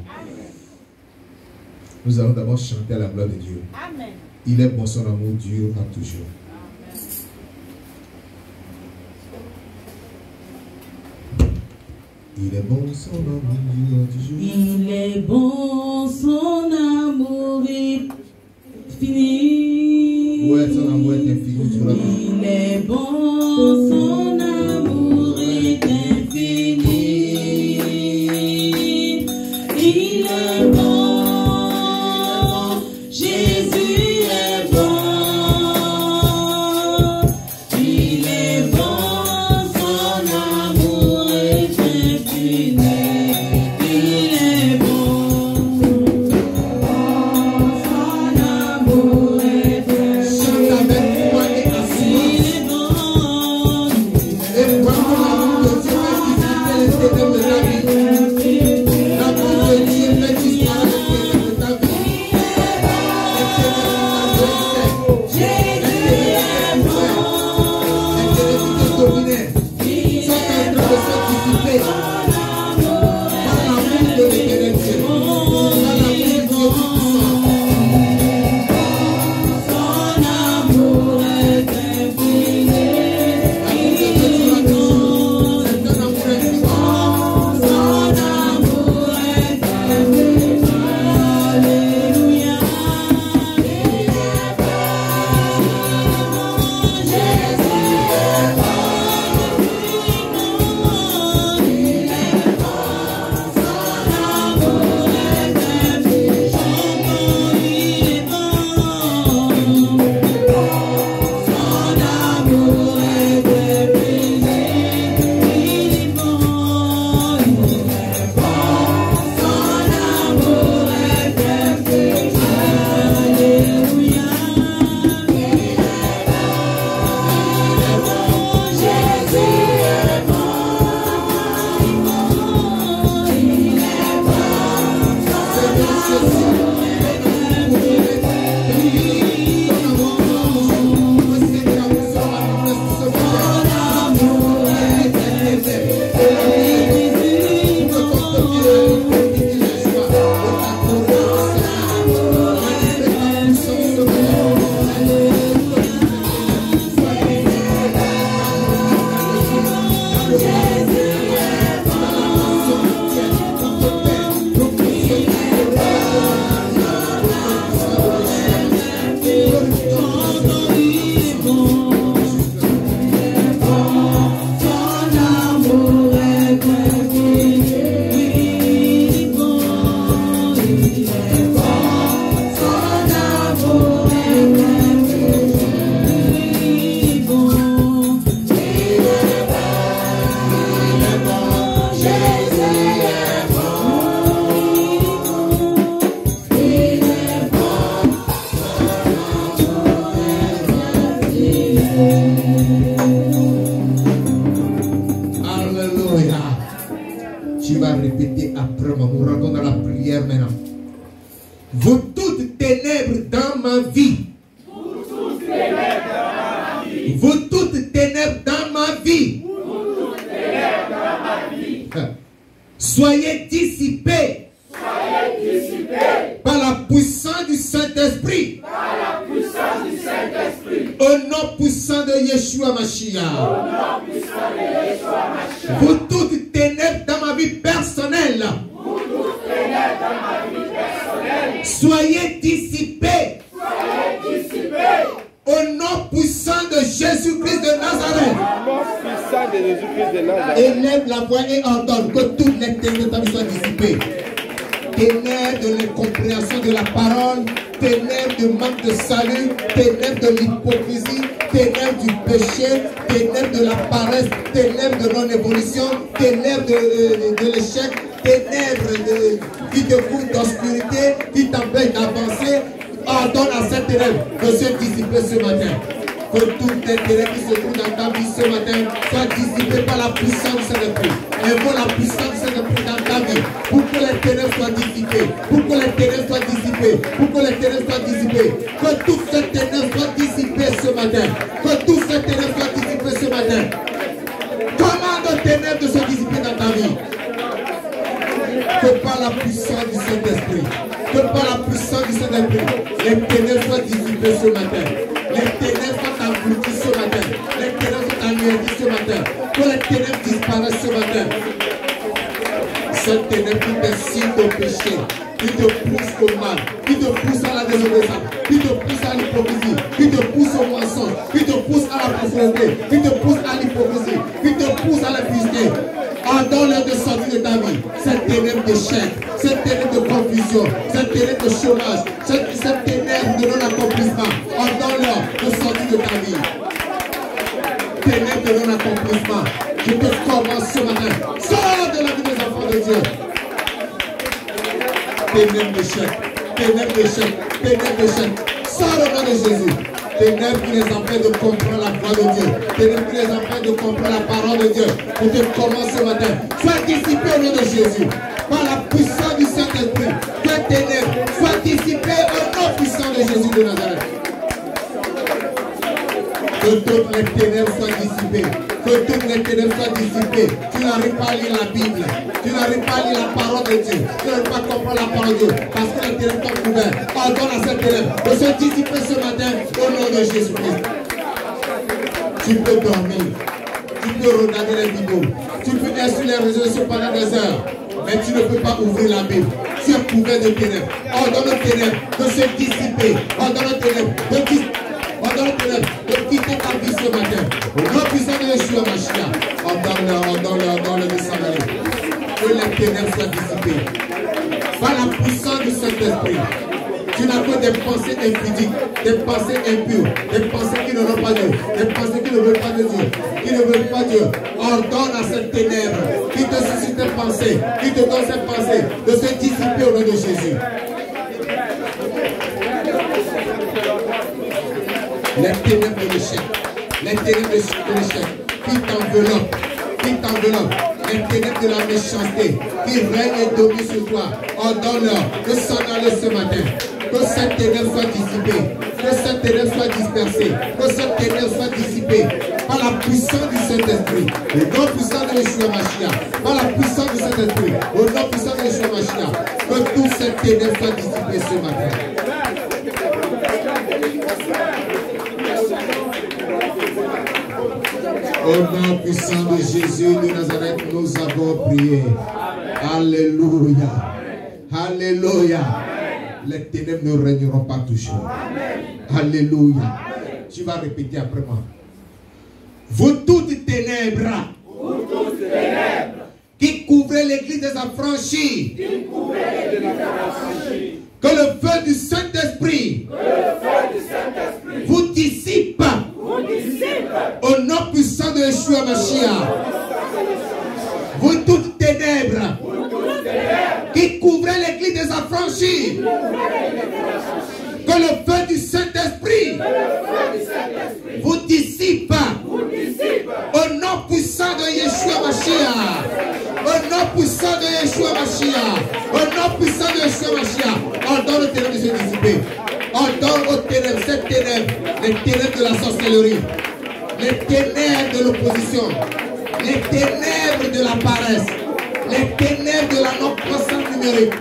A: Nous allons d'abord chanter à la gloire de Dieu. Amen. Il est bon, son amour dure à toujours. Il est bon, son amour dure à toujours.
B: Il est bon, son amour est fini.
A: Ouais, son amour est infini.
B: Il est bon, son amour est infini.
A: Alléluia. Tu vas répéter après moi. Nous rentrons dans la prière maintenant. Vous toutes ténèbres dans ma vie. Vous toutes ténèbres dans ma vie. Soyez dissipés. Par la puissance du Saint-Esprit. Au nom puissant de Yeshua Mashiach. Vous toutes ténèbres dans ma vie personnelle. Soyez dissipés. Au nom puissant de Jésus-Christ de Nazareth. Élève la voix et ordonne que toutes les ténèbres soient dissipées. Ténèbres de l'incompréhension de la parole, ténèbres de manque de salut, ténèbres de l'hypocrisie, ténèbres du péché, ténèbres de la paresse, ténèbres de non-évolution, ténèbres de l'échec, ténèbres qui te foutent d'obscurité, qui t'empêchent d'avancer. Ordonne à cette ténèbres de se dissiper ce matin. Que toutes les ténèbres qui se trouvent dans ta vie ce matin soient dissipées par la puissance du Saint-Esprit. Invoque la puissance du Saint-Esprit dans ta vie pour que les ténèbres soient dissipées. Pour que les ténèbres soient dissipées. Pour que les ténèbres soient dissipées. Que toutes ces ténèbres soient dissipées ce matin. Que toutes ces ténèbres soient dissipées ce matin. Commande aux ténèbres de se dissiper dans ta vie. Que par la puissance du Saint-Esprit. Que par la puissance du Saint-Esprit, les ténèbres soient dissipées ce matin. Les ténèbres soient englouties ce matin. Les ténèbres soient anéanties ce matin. Que les ténèbres disparaissent ce matin. Cette ténèbre qui t'incite au péché, qui te pousse au mal, qui te pousse à la désobéissance, qui te pousse à l'hypocrisie, qui te pousse au mensonge, qui te pousse à la profanité, qui te pousse à l'hypocrisie, qui te pousse à l'impudicité. Ordonne-leur de sortir de ta vie. Cette ténèbre d'échec, cette ténèbre de confusion, cette ténèbre de chômage, cette ténèbre de non-accomplissement. Ordonne-leur de sortir de ta vie. Ténèbre de non-accomplissement. Je te commande ce matin. Sors de la vie des enfants de Dieu. Ténèbre d'échec, ténèbre d'échec, ténèbre d'échec. Sors au nom de Jésus. Ténèbres qui les empêchent de comprendre la voix de Dieu. Ténèbres qui les empêchent de comprendre la parole de Dieu. Je te commande ce matin. Sois dissipé au nom de Jésus. Par la puissance du Saint-Esprit. Que ténèbres soient dissipées au nom puissant de Jésus de Nazareth. Que toutes les ténèbres soient dissipées. Que toutes les ténèbres soient dissipées. Tu n'arrives pas à lire la Bible. Tu n'arrives pas à lire la parole de Dieu. Tu n'arrives pas à comprendre la parole de Dieu. Parce que les ténèbres sont couvertes. Ordonne à cette ténèbre de se dissiper ce matin au nom de Jésus-Christ. Tu peux dormir. Tu peux regarder les vidéos. Tu peux être sur les réseaux sociaux pendant des heures. Mais tu ne peux pas ouvrir la Bible. Tu es couvert de ténèbres. Ordonne aux ténèbres de se dissiper. Ordonne aux ténèbres de quitter ta vie ce matin. Au nom puissant de Yeshua Mashiach. Ordonne-le de s'en aller. Que les ténèbres soient dissipées. Par la puissance du Saint-Esprit. Tu n'as que des pensées impudiques, des pensées impures, des pensées qui ne veulent pas Dieu, des pensées qui ne veulent pas de Dieu, qui ne veulent pas Dieu. Ordonne à cette ténèbre qui te suscite des pensées, qui te donne cette pensée, de se dissiper au nom de Jésus. Les ténèbres de l'échec, les ténèbres de l'échec, qui t'enveloppent, les ténèbres de la méchanceté, qui règnent et dominent sur toi, ordonne-leur de s'en aller ce matin. Que cette ténèbre soit dissipée, que cette ténèbre soit dispersée, que cette ténèbre soit dissipée par la puissance du Saint-Esprit, au nom puissant de Yeshua Mashiach, par la puissance du Saint-Esprit, au nom puissant de Yeshua Mashiach, que toute cette ténèbre soit dissipée ce matin. Au nom puissant de Jésus de Nazareth, nous avons prié. Alléluia. Alléluia. Les ténèbres ne régneront pas toujours. Alléluia. Tu vas répéter après moi. Vous toutes ténèbres, qui couvrez l'église des affranchis, que le feu du Saint-Esprit vous dissipe au nom puissant de Yeshua Mashiach. Vous toutes ténèbres qui couvrez l'église des affranchis, que le feu du Saint-Esprit vous dissipe au nom puissant de Yeshua Mashiach. puissant de Yeshua Mashiach. Au nom puissant de Yeshua Mashiach. Ordonne aux ténèbres de se dissiper. Ordonne aux ténèbres, cette ténèbres, les ténèbres de la sorcellerie, les ténèbres de l'opposition, les ténèbres de la paresse, les ténèbres de la non-croissance numérique,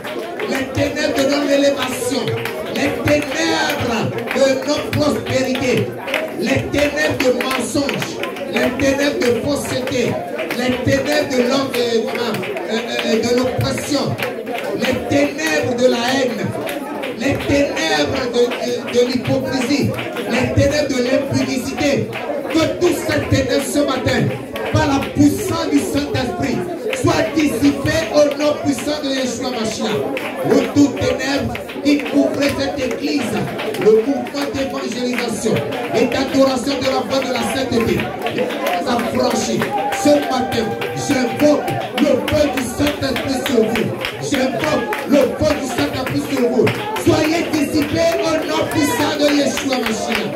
A: les ténèbres de non-élévation, les ténèbres de non-prospérité, les ténèbres de mensonges, les ténèbres de fausseté, les ténèbres de l'oppression, les ténèbres de la haine, les ténèbres de l'hypocrisie, les ténèbres de l'impudicité, que toutes ces ténèbres ce matin, par la puissance du Saint-Esprit, soient dissipées au nom puissant de Yeshua Mashiach. Où toutes ténèbres qui couvraient cette église, le mouvement d'évangélisation et d'adoration de la voix de la sainteté, les affranchis. Ce matin, j'invoque le feu du Saint-Esprit sur vous. J'invoque le feu du Saint-Esprit sur vous. Soyez dissipés au nom puissant de Yeshua Mashiach.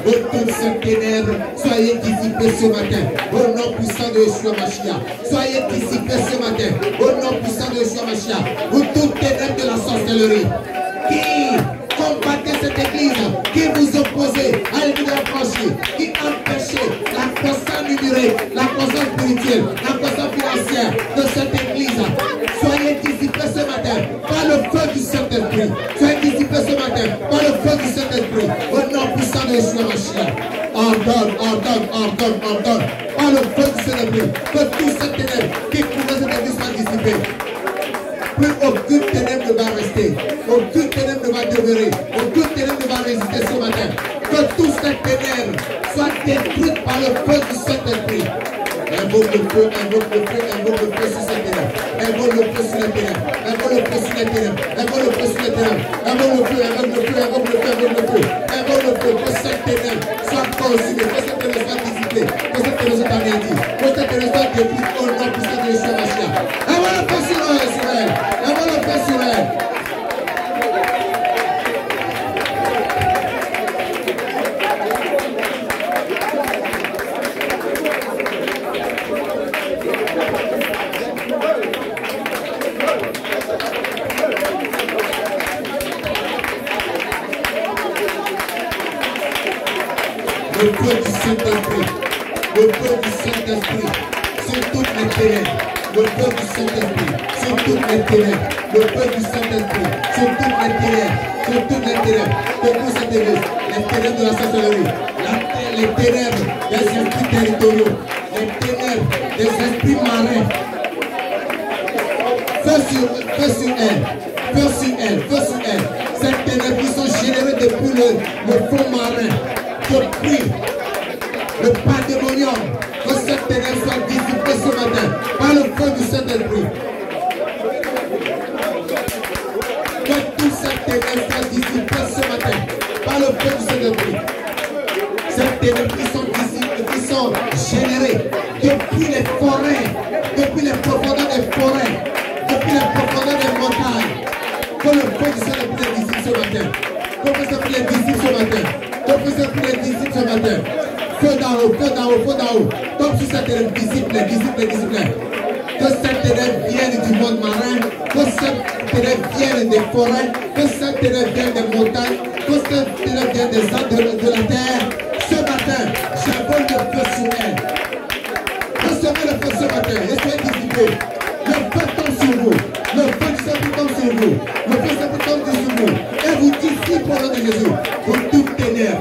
A: De toutes ces ténèbres, soyez dissipés ce matin. Au nom puissant de Yeshua Mashiach. Soyez dissipés ce matin. Au nom puissant de Yeshua Mashiach. Vous toutes ténèbres de la sorcellerie qui combattez cette église, qui vous opposez à l'église affranchie, qui empêchez la croissance numérique, la croissance spirituelle, la croissance financière de cette église. Soyez dissipés ce matin par le feu du Saint-Esprit. Soyez dissipés ce matin par le feu du Saint-Esprit. Au nom puissant de Yeshua Mashiach. Ordonne, par le feu du Saint-Esprit, que tous ces ténèbres qui couvrent cette église soient dissipés. Plus aucune ténèbre ne va rester, aucune ténèbre ne va demeurer, aucune ténèbre ne va résister ce matin. Que toutes ces ténèbres soient détruites par le feu du Saint-Esprit. Invoque le feu, invoque le feu, invoque le feu sur ces ténèbres. Invoque le feu sur les ténèbres. Invoque le feu sur les ténèbres. Invoque le feu sur les ténèbres. Invoque le feu, invoque le feu, invoque le feu, invoque le feu. Invoque le feu, que ces ténèbres soient consumées, que ces ténèbres soient dissipées, que ces ténèbres soient anéanties, que ces ténèbres soient détruites au nom puissant de Yeshua Mashiach. Invoque le feu sur elle. Invoque le feu sur elle. Le feu du Saint-Esprit, le feu du Saint-Esprit, sur toutes les ténèbres, le feu du Saint-Esprit, sur toutes les ténèbres, le feu du Saint-Esprit, sur toutes les ténèbres, sur toutes les ténèbres, de tous ces ténèbres, les ténèbres de la sorcellerie, les ténèbres des esprits territoriaux, les ténèbres des esprits marins. Feu sur elle, feu sur elle, feu sur elle. Ces ténèbres qui sont générées depuis le fond marin. Je prie le pandémonium, que cette ténèbre soit dissipée ce matin par le feu du Saint-Esprit. Que toutes ces ténèbres soient dissipées ce matin par le feu du Saint-Esprit. Ces ténèbres qui sont générées depuis les forêts, depuis les profondeurs des forêts, depuis les profondeurs des montagnes. Que le feu du Saint-Esprit les dissipe ce matin. Que le Saint-Esprit les dissipe ce matin. Que le Saint-Esprit les dissipe ce matin. Feu d'en haut, feu d'en haut, feu d'en haut. Comme si cette ténèbre dissipe. Que cette ténèbre vienne du monde marin. Que cette ténèbre vienne des forêts. Que cette ténèbre vienne des montagnes. Que cette ténèbre vienne des arbres de la terre. Ce matin, j'invole le feu sur elle. Recevez le feu ce matin. Et soyez dissipés. Le feu tombe sur vous. Le feu du Saint-Esprit tombe sur vous. Le feu du Saint-Esprit tombe sur vous. Et vous dissipe au nom de Jésus. Vous toutes ténèbres.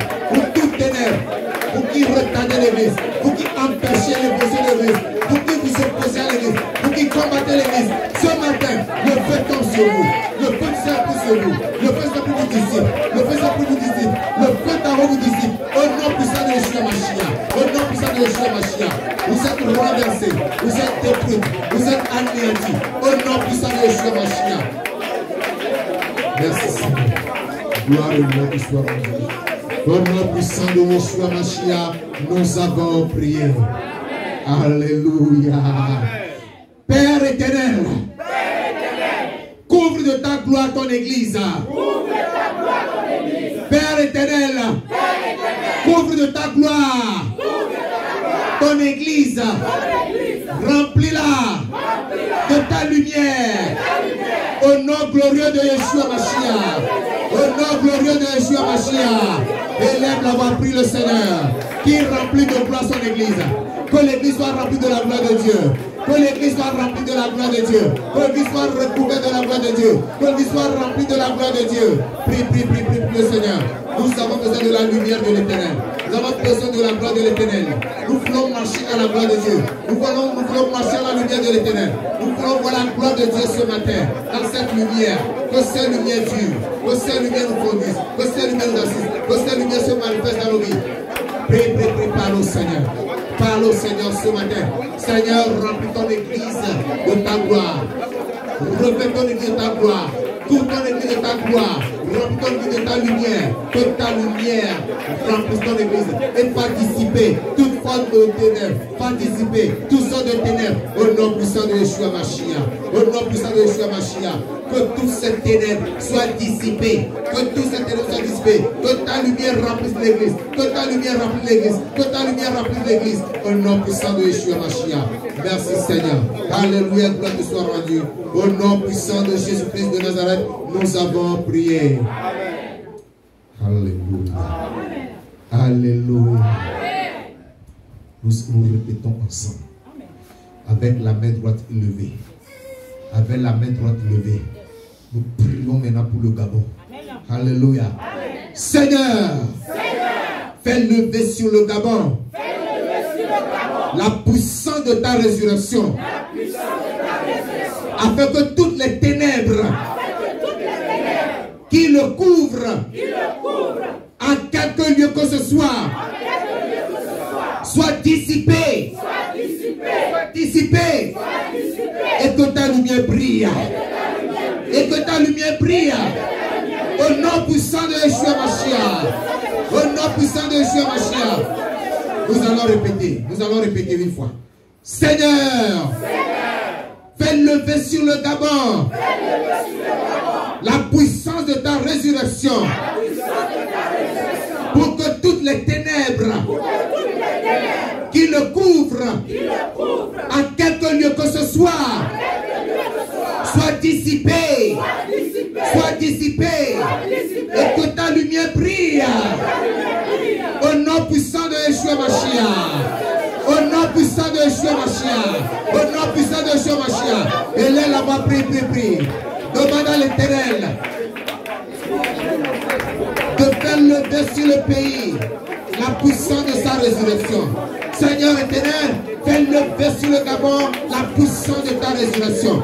A: Vous qui retardez l'église. Vous qui empêchez l'évolution de l'église. Vous qui vous opposez à l'église. Vous qui combattez l'église. Ce matin, le feu tombe sur vous. Le feu du Saint-Esprit sur vous. Le feu du Saint-Esprit vous dissipe. Le feu du Saint-Esprit vous dissipe. Le feu d'en haut vous dissipe. Au nom puissant de Yeshua Mashiach. Au nom puissant de Yeshua Mashiach. Vous êtes renversés. Vous êtes détruits. Vous êtes anéantis. Au nom puissant de Yeshua Mashiach. Merci Seigneur. Gloire et gloire qui soit rendue. Au nom puissant de Yeshua Mashiach, nous avons prié. Alléluia. Père éternel, couvre de ta gloire ton église. Père éternel, couvre de ta gloire ton église. Remplis-la ta lumière. Au nom glorieux de Yeshua Mashiach. Au nom glorieux de Yeshua Mashiach. Élève la voix, prie le Seigneur. Qui remplit de gloire son église. Que l'église soit remplie de la gloire de Dieu. Que l'église soit remplie de la gloire de Dieu. Que l'église soit recouverte de la gloire de Dieu. Que l'église soit remplie de la gloire de Dieu. Prie, prie, prie, prie, prie le Seigneur. Nous avons besoin de la lumière de l'Éternel. Nous avons besoin de la gloire de l'Éternel. Nous voulons marcher à la gloire de Dieu. Nous voulons marcher à la lumière de l'Éternel. Nous voulons voir la gloire de Dieu ce matin. Dans cette lumière. Que cette lumière dure. Que cette lumière nous conduise. Que cette lumière nous assiste. Que cette lumière se manifeste dans nos vies. Prie, prie, prie, parle au Seigneur. Parle au Seigneur ce matin. Seigneur, remplis ton église de ta gloire. Revêt ton église de ta gloire. Toute ton église de ta gloire. Remplis ton église de ta lumière. Que ta lumière remplisse ton église. Et pas dissiper toute forme de ténèbres. Pas dissiper toutes sortes de ténèbres. Au nom puissant de Yeshua Mashiach. Au nom puissant de Yeshua Mashiach. Que toutes ces ténèbres soient dissipées. Que toutes ces ténèbres soient dissipées. Que ta lumière remplisse l'église. Que ta lumière remplisse l'église. Que ta lumière remplisse l'église. Au nom puissant de Yeshua Mashiach. Merci Seigneur. Alléluia, gloire te soit rendue. Au nom puissant de Jésus-Christ de Nazareth, nous avons prié. Alléluia. Alléluia. Nous répétons ensemble. Avec la main droite levée. Avec la main droite levée. Nous prions maintenant pour le Gabon. Alléluia. Seigneur, fais lever sur le Gabon la puissance de ta résurrection. Afin que toutes les ténèbres qui le couvrent en quelque lieu que ce soit soient dissipées. Et que ta lumière brille. Et que ta lumière brille. Au nom puissant de Yeshua Mashiach. Au nom puissant de Yeshua Mashiach. Nous allons répéter une fois. Seigneur, fais lever sur le Gabon la puissance de ta résurrection. Pour que toutes les ténèbres qui le couvrent en quelque lieu que ce soit soient dissipées. Et que ta lumière brille. Au nom puissant de Yeshua Mashiach. Au nom puissant de Yeshua Mashiach. Au nom puissant de Yeshua Mashiach. Et là, là-bas, prie. Demande à l'Éternel de faire lever sur le pays la puissance de sa résurrection. Seigneur Éternel, fais lever sur le Gabon la puissance de ta résurrection.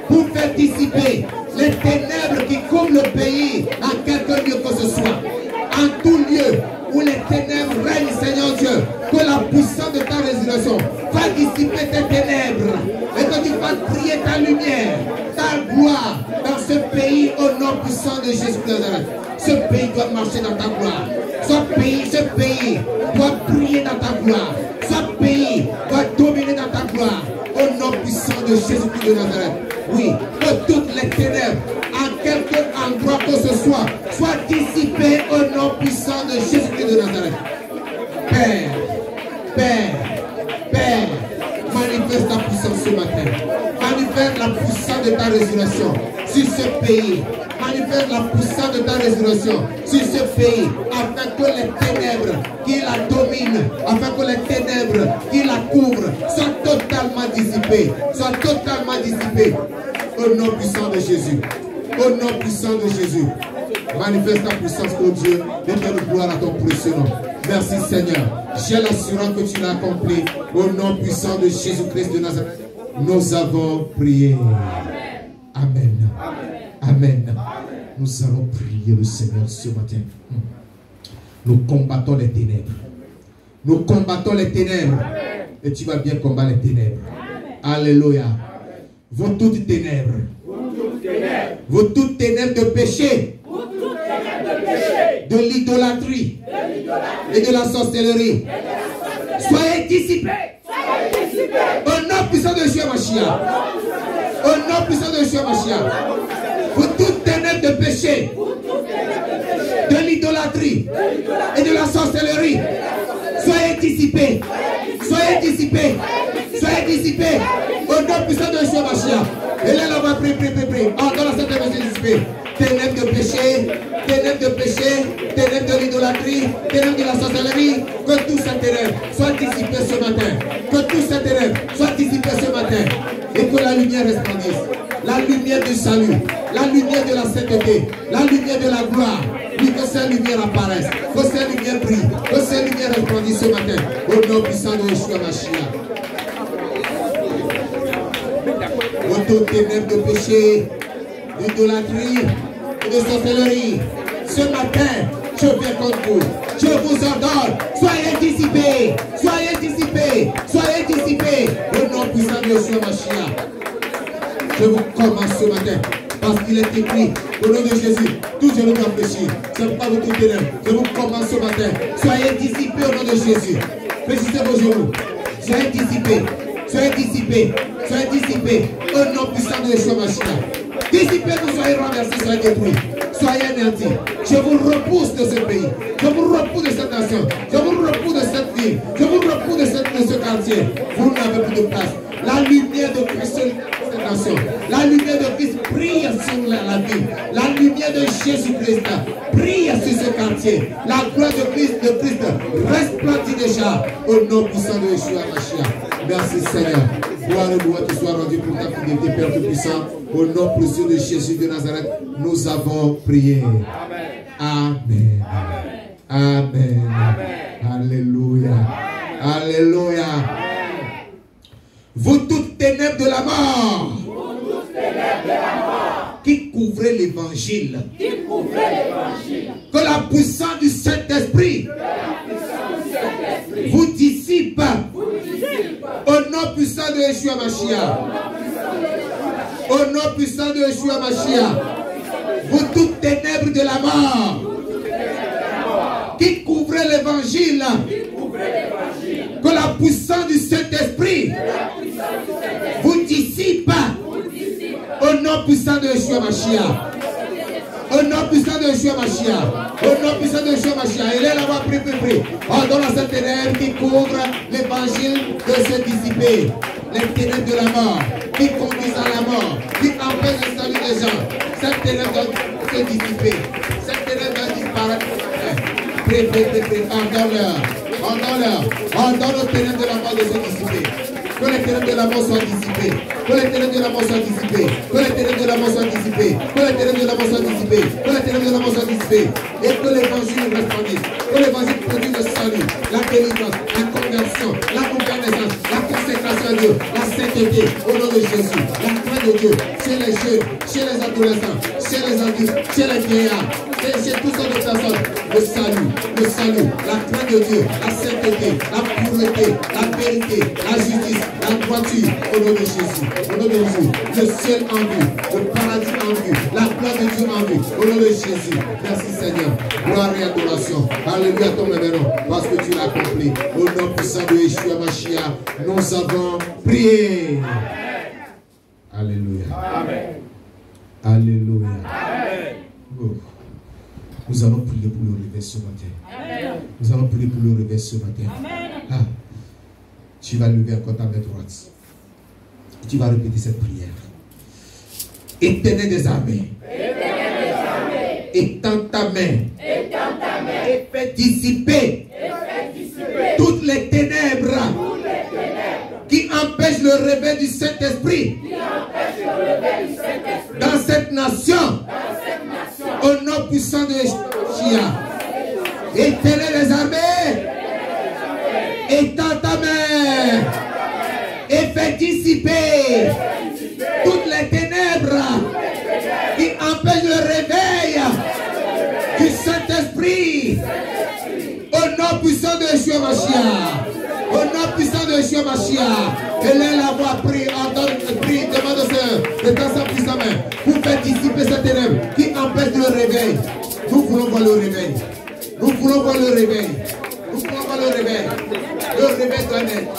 A: Pour faire dissiper les ténèbres qui couvrent le pays en quelque lieu que ce soit. En tout lieu où les ténèbres règnent, Seigneur Dieu, que la puissance de ta résurrection va dissiper tes ténèbres et que tu vas briller ta lumière, ta gloire dans ce pays au nom puissant de Jésus de Nazareth. Ce pays doit marcher dans ta gloire. Ce pays doit briller dans ta gloire. Ce pays doit dominer dans ta gloire au nom puissant de Jésus de Nazareth. Oui, que toutes les ténèbres en quelque endroit que ce soit soient dissipées au nom puissant de Jésus de Nazareth. Père, manifeste ta puissance ce matin. Manifeste la puissance de ta résurrection sur ce pays. Manifeste la puissance de ta résurrection sur ce pays, afin que les ténèbres qui la dominent, afin que les ténèbres qui la couvrent soient totalement dissipées. Au nom puissant de Jésus. Au nom puissant de Jésus. Manifeste ta puissance, ô Dieu, et donne gloire à ton précieux nom. Merci Seigneur. J'ai l'assurance que tu l'as accompli. Au nom puissant de Jésus-Christ de Nazareth, nous avons prié. Amen. Amen. Nous allons prier le Seigneur ce matin. Nous combattons les ténèbres. Nous combattons les ténèbres. Et tu vas bien combattre les ténèbres. Alléluia. Vous toutes ténèbres. Vous toutes ténèbres de péché. De l'idolâtrie. Et de la sorcellerie. Soyez dissipés. Au nom puissant de Yeshua Mashiach. Au nom puissant de Yeshua Mashiach. Vous toutes ténèbres de péché. De l'idolâtrie. Et de la sorcellerie. Soyez dissipés. Soyez dissipés. Soyez dissipés. Au nom puissant de Yeshua Mashiach. Et là, on va prier. Dans la sainte énergie dissipée. Ténèbres de péché, ténèbres de l'idolâtrie, ténèbres de la sorcellerie, que tous ces ténèbres soient dissipés ce matin. Que tous ces ténèbres soient dissipés ce matin. Et que la lumière resplendisse. La lumière du salut, la lumière de la sainteté, la lumière de la gloire. Oui, que ces lumières apparaissent, que ces lumières brillent, que ces lumières resplendissent ce matin. Au nom puissant de Yeshua Mashiach. Ô toutes ténèbres de péché, d'idolâtrie et de sorcellerie, ce matin, je viens contre vous. Je vous ordonne, soyez dissipés, soyez dissipés, soyez dissipés. Au nom puissant de Yeshua Mashiach. Je vous commence ce matin, parce qu'il est écrit, au nom de Jésus, tout genou doit fléchir. C'est pourquoi vous tout ténèbres. Je vous commence ce matin. Soyez dissipés au nom de Jésus. Fléchissez vos genoux. Soyez dissipés, soyez dissipés, soyez dissipés. Au nom puissant de Yeshua Mashiach. Dissipez-vous, soyez renversés, soyez détruits. Soyez anéantis. Je vous repousse de ce pays. Je vous repousse de cette nation. Je vous repousse de cette ville. Je vous repousse de ce quartier. Vous n'avez plus de place. La lumière de Christ sur cette nation. La lumière de Christ brille sur la ville. La lumière de Jésus-Christ brille sur ce quartier. La gloire de Christ resplendit déjà. Au nom puissant de Yeshua Mashiach. Merci Seigneur. Gloire et louange te soit rendue pour ta fidélité, Père Tout-Puissant. Au nom précieux de Jésus de Nazareth, nous avons prié. Amen. Amen. Alléluia. Alléluia. Vous toutes ténèbres de la mort, qui couvrez l'évangile, que la puissance du Saint-Esprit vous dissipe au nom puissant de Yeshua Mashiach. Au nom puissant de Yeshua Mashiach. Vous toutes ténèbres de la mort, qui couvrez l'évangile, que la puissance du Saint-Esprit vous dissipe au nom puissant de Yeshua Mashiach. Au nom puissant de Yeshua Mashiach. Au nom puissant de Yeshua Mashiach. Il est là-bas, prie. Dans la sainte ténèbre qui couvre l'évangile de se dissiper. Les ténèbres de la mort, qui conduisent à la mort, qui empêchent le salut des gens. Cette ténèbre doit se dissiper. Cette ténèbre doit disparaître. Prie. Ordonne aux ténèbres de la mort de se dissiper. Que les ténèbres de la mort soient dissipées. Que les ténèbres de la mort soient dissipées. Que les ténèbres de la mort soient dissipées. Que les ténèbres de la mort soient dissipées. Que les ténèbres de la mort soient dissipées. Et que l'évangile resplendisse. Que l'évangile produise le salut, la délivrance, la conversion, la nouvelle naissance, la consécration à Dieu, la sainteté au nom de Jésus. La crainte de Dieu chez les jeunes, chez les adolescents, chez les adultes, chez les vieillards. Chez toutes sortes de personnes, le salut, la crainte de Dieu, la sainteté, la pureté, la vérité, la justice, la droiture, au nom de Jésus, au nom de Jésus, le ciel en vue, le paradis en vue, la gloire de Dieu en vue, au nom de Jésus. Merci Seigneur, gloire et adoration, alléluia ton nom, parce que tu l'as accompli, au nom puissant de Yeshua Mashiach, nous avons prié. Alléluia. Amen. Alléluia. Amen. Oh. Nous allons prier pour le réveil ce matin. Amen. Nous allons prier pour le réveil ce matin. Ah, tu vas lever encore ta main droite. Tu vas répéter cette prière. Éternel des armées. Étends ta main. Et fais dissiper toutes les ténèbres qui empêchent le réveil du Saint-Esprit dans cette nation. Au nom puissant de Yeshua. Éternel des armées, étends ta main et fais dissiper toutes les ténèbres qui empêchent le réveil du Saint-Esprit. Au nom puissant de Yeshua Mashiach. Au nom puissant de Yeshua Mashiach. Élève la voix, prie, ordonne, prie, demande au Seigneur de dans sa puissante main pour faire dissiper cette ténèbre qui empêche le réveil. Nous voulons voir le réveil. Nous voulons voir le réveil. Nous voulons voir le réveil. Le réveil doit naître.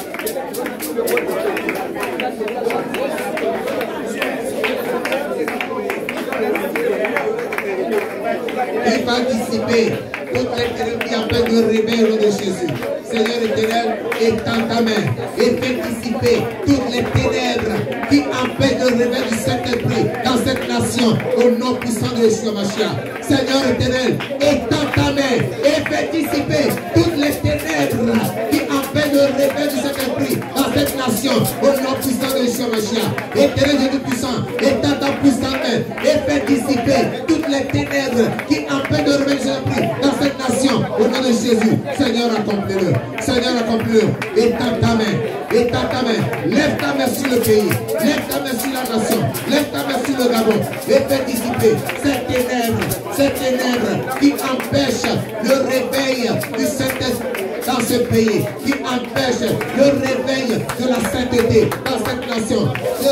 A: Il va dissiper toutes les ténèbres qui empêchent le réveil au nom de Jésus. Seigneur éternel, étends ta main et fais dissiper toutes les ténèbres qui empêche le réveil du Saint-Esprit dans cette nation, au nom puissant de Yeshua Mashiach. Seigneur éternel, étends ta main et fais dissiper toutes les ténèbres qui empêchent le réveil du Saint-Esprit dans cette nation, au nom puissant de Yeshua Mashiach. Éternel Dieu tout-puissant, étends ta puissante main et fais dissiper toutes les ténèbres qui empêchent le réveil du Saint-Esprit dans cette nation, au nom de Jésus. Seigneur, accomplis-le. Seigneur, accomplis-le. Étends ta main. Étends ta main. Lève ta main sur le pays. Lève ta main sur la nation. Lève ta main sur le Gabon. Et fais dissiper ces ténèbres qui empêchent le réveil du Saint-Esprit dans ce pays, qui empêchent le réveil de la sainteté dans cette nation, de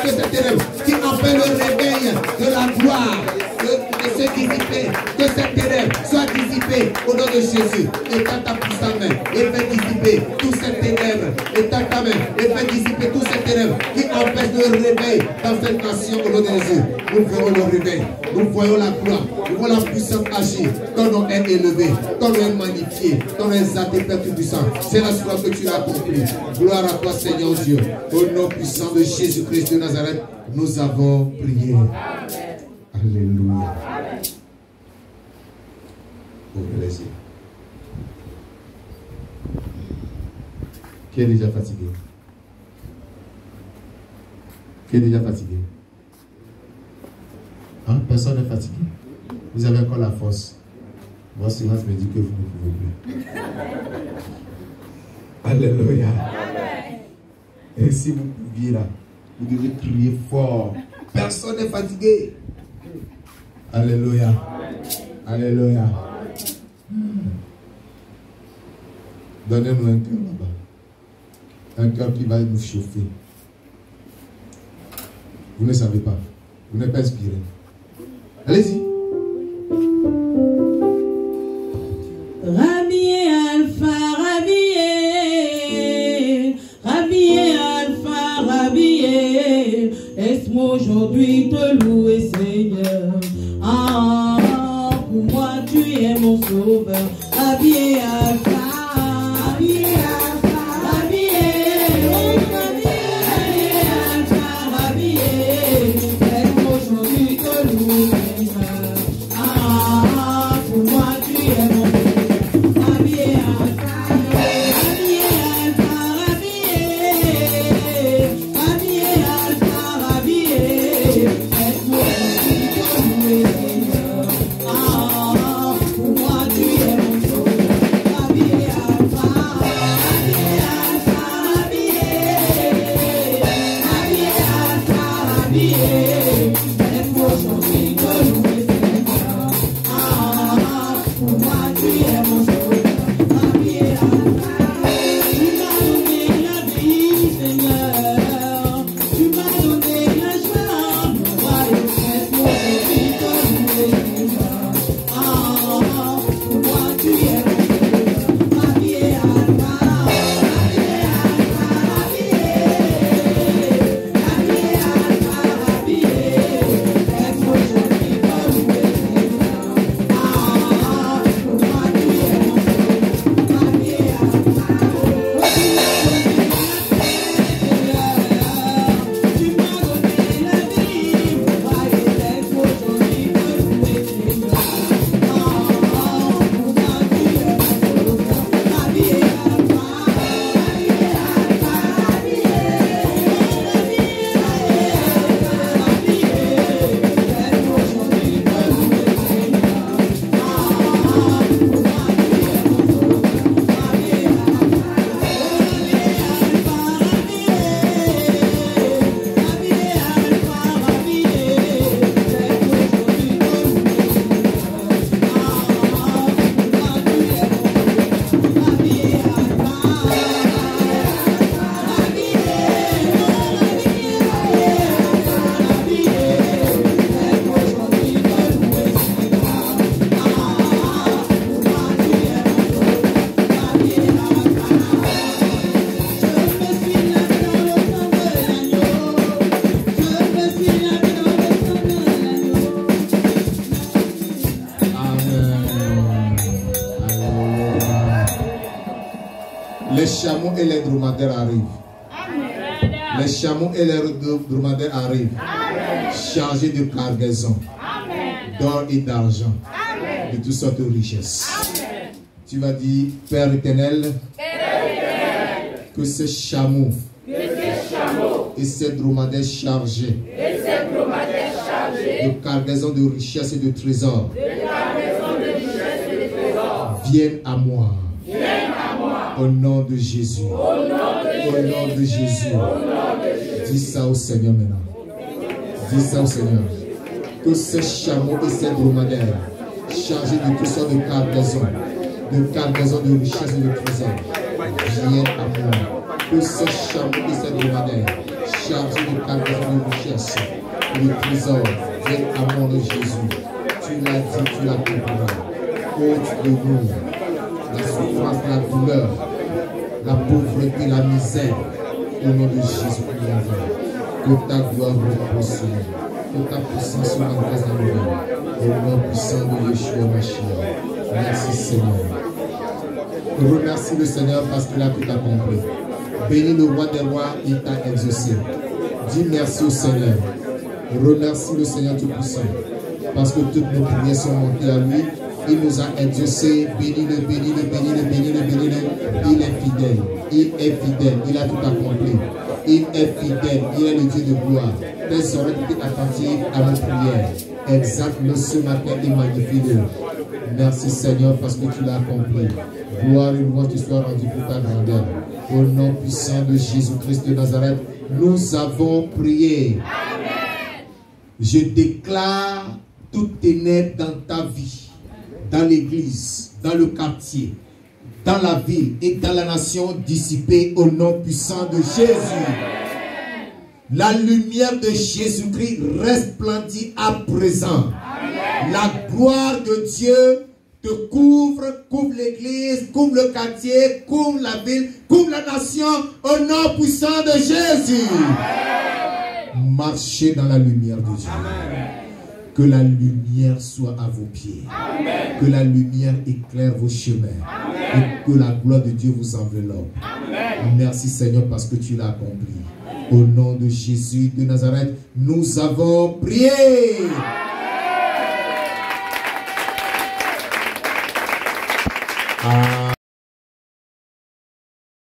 A: ces ténèbres qui empêchent le réveil de la gloire, de se dissiper, que ces ténèbres soient dissipées au nom de Jésus. Étends ta puissante main et fais dissiper tous ces ténèbres. Étends ta main et fais dissiper tous ces ténèbres qui empêchent le réveil dans cette nation au nom de Jésus. Nous verrons le réveil, nous voyons la gloire, nous voyons la puissance agir, ton nom est élevé, ton nom est magnifié, ton nom est exalté, Père tout-puissant. C'est la joie que tu as accompli. Gloire à toi, Seigneur Dieu. Au nom puissant de Jésus-Christ de Nazareth, nous avons prié. Alléluia. Au plaisir. Qui est déjà fatigué? Qui est déjà fatigué? Hein? Personne n'est fatigué. Vous avez encore la force. Mon silence me dit que vous ne pouvez plus. Alléluia. Et si vous pouviez là, vous devez crier fort. Personne n'est fatigué. Alléluia. Alléluia. Donnez-nous un cœur là-bas. Un cœur qui va nous chauffer. Vous ne savez pas. Vous n'êtes pas inspiré. Allez-y.
B: Rabbié Alpha, Rabbié Alpha, Rabbié, laisse-moi aujourd'hui te louer, Seigneur. Ah, pour moi tu es mon sauveur, Rabbié Alpha.
A: Les chameaux et les dromadaires arrivent. Les chameaux et les dromadaires arrivent, chargés de cargaison, d'or et d'argent, de toutes sortes de richesses. Tu vas dire, Père éternel, que ces chameaux et ces dromadaires chargés de cargaison de richesses et de trésors viennent à moi. Au nom de Jésus. Au nom de Jésus. Dis ça au Seigneur maintenant. Dis ça au Seigneur. Que ces chameaux et ces dromadaires chargés de toutes sortes de cargaison de richesses et de trésors viennent à moi. Que ces chameaux et ces dromadaires chargés de cargaison de richesses et de trésors viennent à moi de Jésus. Tu l'as dit, tu l'as compris. Ôte de nous la souffrance, la douleur, la pauvreté, la misère, au nom de Jésus. Que ta gloire repose sur nous, que ta puissance soit en grâce dans nous, au nom puissant de Yeshua Mashiach. Merci Seigneur. Remercie le Seigneur parce qu'il a tout accompli. Bénis le roi des rois, il t'a exaucé. Dis merci au Seigneur. Remercie le Seigneur Tout-Puissant parce que toutes nos prières sont montées à lui. Il nous a exaucés, bénis-le, bénis-le, bénis-le, bénis-le, bénis-le. Il est fidèle, il a tout accompli. Il est fidèle, il est le Dieu de gloire. Tes oreilles étaient attentives à nos prières. Exalte-le ce matin et magnifie-le. Merci Seigneur parce que tu l'as accompli. Gloire et louange te soient rendues pour ta grandeur. Au nom puissant de Jésus-Christ de Nazareth, nous avons prié. Amen. Je déclare toute ténèbres dans ta vie, dans l'église, dans le quartier, dans la ville et dans la nation dissipée au nom puissant de Jésus. La lumière de Jésus-Christ resplendit à présent. Amen. La gloire de Dieu te couvre l'église, couvre le quartier, couvre la ville, couvre la nation au nom puissant de Jésus. Amen. Marchez dans la lumière de Dieu. Amen. Que la lumière soit à vos pieds. Amen. Que la lumière éclaire vos chemins. Amen. Et que la gloire de Dieu vous enveloppe. Amen. Merci Seigneur parce que tu l'as accompli. Au nom de Jésus de Nazareth, nous avons prié. Amen.